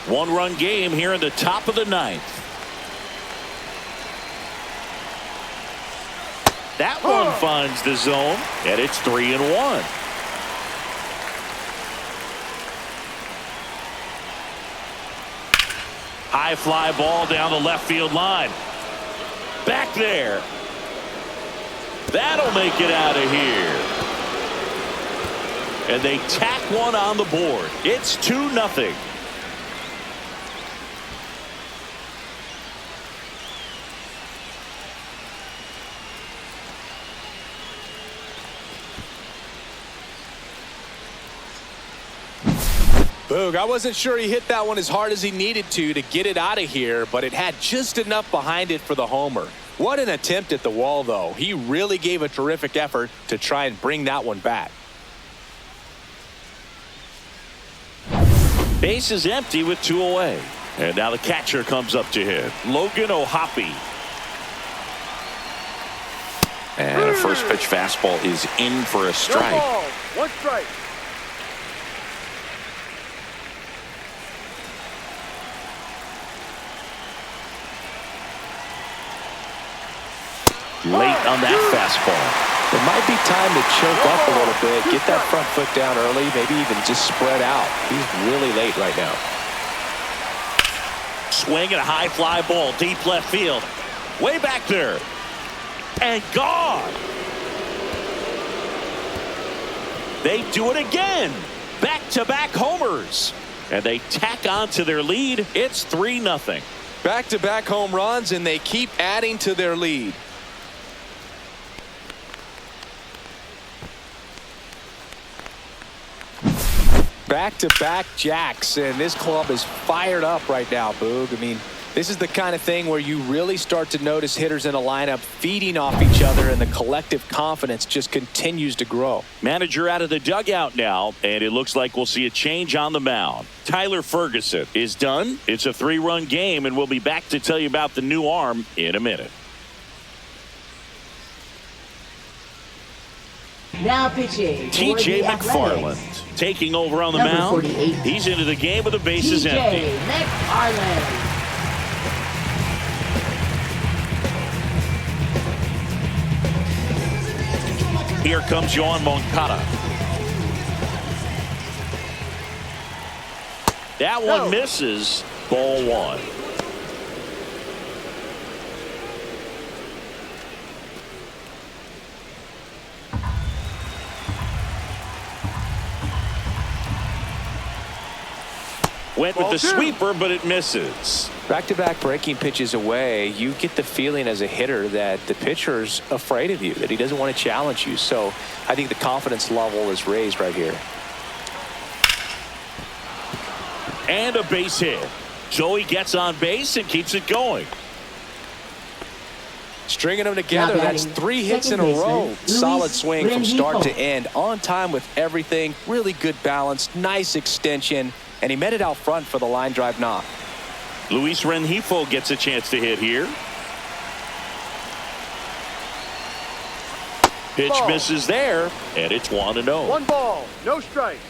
Speaker 1: 1-run game here in the top of the 9th. That one finds the zone, and it's 3-1. High fly ball down the left field line. Back there. That'll make it out of here. And they tack one on the board. It's 2-0.
Speaker 2: Boog, I wasn't sure he hit that one as hard as he needed to get it out of here, but it had just enough behind it for the homer. What an attempt at the wall, though. He really gave a terrific effort to try and bring that one back.
Speaker 1: Base is empty with 2 away. And now the catcher comes up to hit. Logan O'Hoppe. And a first pitch fastball is in for a strike.
Speaker 3: No ball. 1 strike.
Speaker 1: Late on that fastball.
Speaker 2: It might be time to choke up a little bit, get that front foot down early, maybe even just spread out. He's really late right now.
Speaker 1: Swing and a high fly ball deep left field. Way back there. And gone. They do it again. Back-to-back homers. And they tack on to their lead. It's 3-0.
Speaker 2: Back-to-back home runs, and they keep adding to their lead. Back-to-back jacks, and this club is fired up right now, Boog. I mean, this is the kind of thing where you really start to notice hitters in a lineup feeding off each other, and the collective confidence just continues to grow.
Speaker 1: Manager out of the dugout now, and it looks like we'll see a change on the mound. Tyler Ferguson is done. It's a 3-run game, and we'll be back to tell you about the new arm in a minute.
Speaker 4: Now pitching.
Speaker 1: TJ McFarland taking over on the
Speaker 4: Number
Speaker 1: mound.
Speaker 4: 48.
Speaker 1: He's into the game with the bases empty.
Speaker 4: TJ McFarland.
Speaker 1: Here comes Yoan Moncada. That one misses. Ball 1. Went with the sweeper, but it misses.
Speaker 2: Back-to-back breaking pitches away, you get the feeling as a hitter that the pitcher's afraid of you, that he doesn't want to challenge you. So I think the confidence level is raised right here.
Speaker 1: And a base hit. Joey gets on base and keeps it going.
Speaker 2: Stringing them together, that's 3 hits in a row. Solid swing from start to end. On time with everything. Really good balance. Nice extension. And he met it out front for the line drive knock.
Speaker 1: Luis Rengifo gets a chance to hit here. Pitch
Speaker 3: Ball.
Speaker 1: misses there, and it's 1-0.
Speaker 3: 1 ball, no strikes.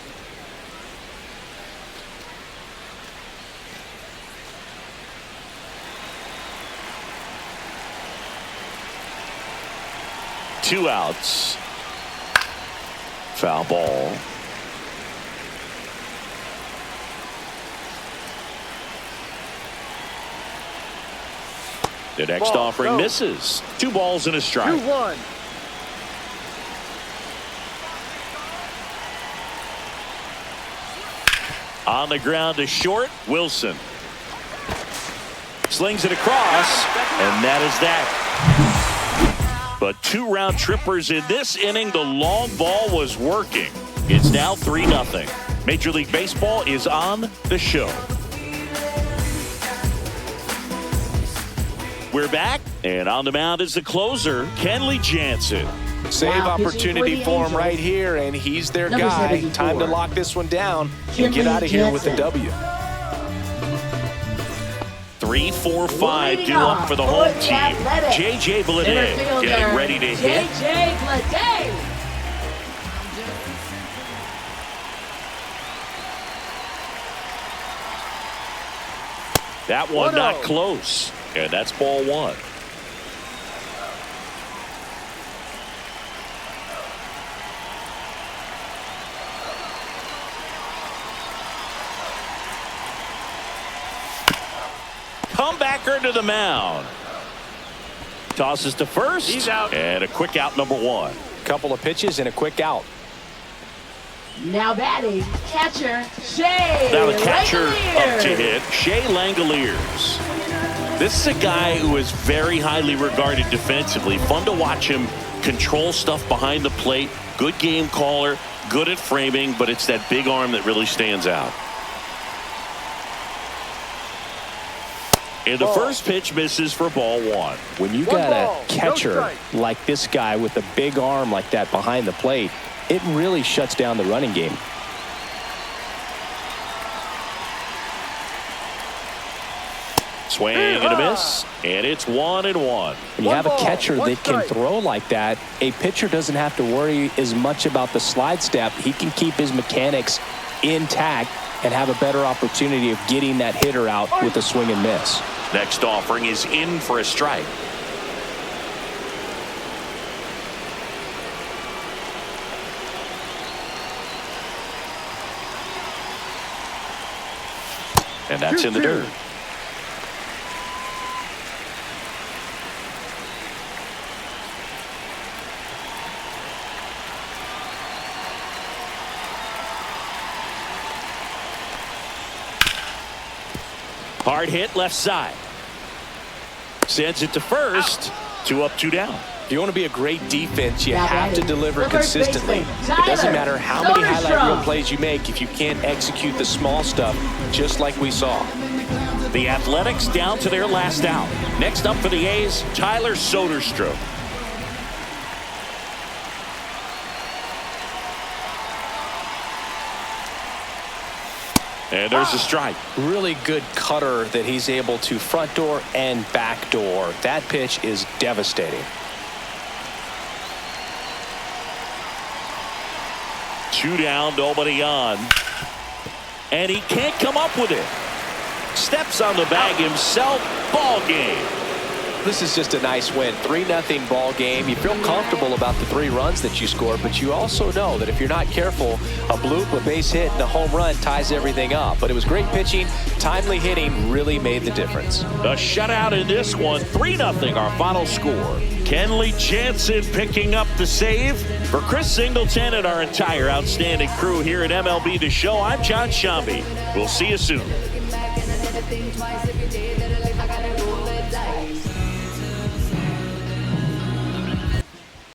Speaker 1: Two outs. Foul ball. The next
Speaker 3: Ball,
Speaker 1: offering
Speaker 3: go.
Speaker 1: misses. 2 balls and a strike.
Speaker 3: 2-1.
Speaker 1: On the ground to short, Wilson. Slings it across, and that is that. But 2 round trippers in this inning. The long ball was working. It's now 3-0. Major League Baseball is on the show. We're back, and on the mound is the closer, Kenley Jansen.
Speaker 6: Save
Speaker 4: Wow, pitching
Speaker 6: opportunity
Speaker 4: for the
Speaker 6: for him
Speaker 4: Angels.
Speaker 6: right here, and he's their
Speaker 4: Number
Speaker 6: guy.
Speaker 4: 74.
Speaker 6: Time to lock this one down and get
Speaker 4: Kenley
Speaker 6: out of here with the
Speaker 4: Jansen.
Speaker 6: W.
Speaker 1: 3, 4, 5
Speaker 4: Leading
Speaker 1: due up
Speaker 4: off
Speaker 1: for the
Speaker 4: for
Speaker 1: home
Speaker 4: the
Speaker 1: team.
Speaker 4: Athletics.
Speaker 1: J.J. Bleday
Speaker 4: Center fielder,
Speaker 1: getting ready to hit.
Speaker 4: J.J. Bleday.
Speaker 1: That one not
Speaker 3: 1-0.
Speaker 1: close, and that's ball 1. Comebacker to the mound. Tosses to first.
Speaker 3: He's out.
Speaker 1: And a quick out, number 1.
Speaker 6: Couple of pitches and a quick out.
Speaker 4: Now batting, catcher, Shea
Speaker 1: Now the catcher up to
Speaker 4: Langeliers.
Speaker 1: hit, Shea Langeliers. This is a guy who is very highly regarded defensively. Fun to watch him control stuff behind the plate. Good game caller, good at framing, but it's that big arm that really stands out. And the first pitch misses for ball 1.
Speaker 6: When you
Speaker 3: 1
Speaker 6: got
Speaker 3: ball,
Speaker 6: a
Speaker 3: no
Speaker 6: catcher
Speaker 3: strike.
Speaker 6: like this guy with a big arm like that behind the plate, it really shuts down the running game.
Speaker 1: Swing and a miss, and it's 1-1.
Speaker 6: When you
Speaker 3: 1
Speaker 6: have a
Speaker 3: ball,
Speaker 6: catcher
Speaker 3: 1
Speaker 6: that can
Speaker 3: strike.
Speaker 6: throw like that, a pitcher doesn't have to worry as much about the slide step. He can keep his mechanics intact and have a better opportunity of getting that hitter out with a swing and miss.
Speaker 1: Next offering is in for a strike. And that's in the
Speaker 3: 2-2.
Speaker 1: dirt. Hard hit left side. Sends it to first. 2 up, 2 down.
Speaker 6: If you want to be a great defense, you
Speaker 4: Now
Speaker 6: have to
Speaker 4: batting,
Speaker 6: deliver
Speaker 4: the first
Speaker 6: consistently.
Speaker 4: baseman,
Speaker 6: It doesn't
Speaker 4: Tyler
Speaker 6: matter how many highlight
Speaker 4: Soderstrom.
Speaker 6: reel plays you make if you can't execute the small stuff, just like we saw.
Speaker 1: The Athletics down to their last out. Next up for the A's, Tyler Soderstrom. And there's a strike.
Speaker 6: Really good cutter that he's able to front door and back door. That pitch is devastating.
Speaker 1: 2 down, nobody on. And he can't come up with it. Steps on the bag himself. Ball game.
Speaker 6: This is just a nice win. 3-0 ball game. You feel comfortable about the 3 runs that you scored, but you also know that if you're not careful, a bloop, a base hit, and a home run ties everything up. But it was great pitching. Timely hitting really made the difference.
Speaker 1: The shutout in this one, 3-0 our final score. Kenley Jansen picking up the save. For Chris Singleton and our entire outstanding crew here at MLB The Show, I'm John Shambi. We'll see you soon.
Speaker 8: Think twice every day that I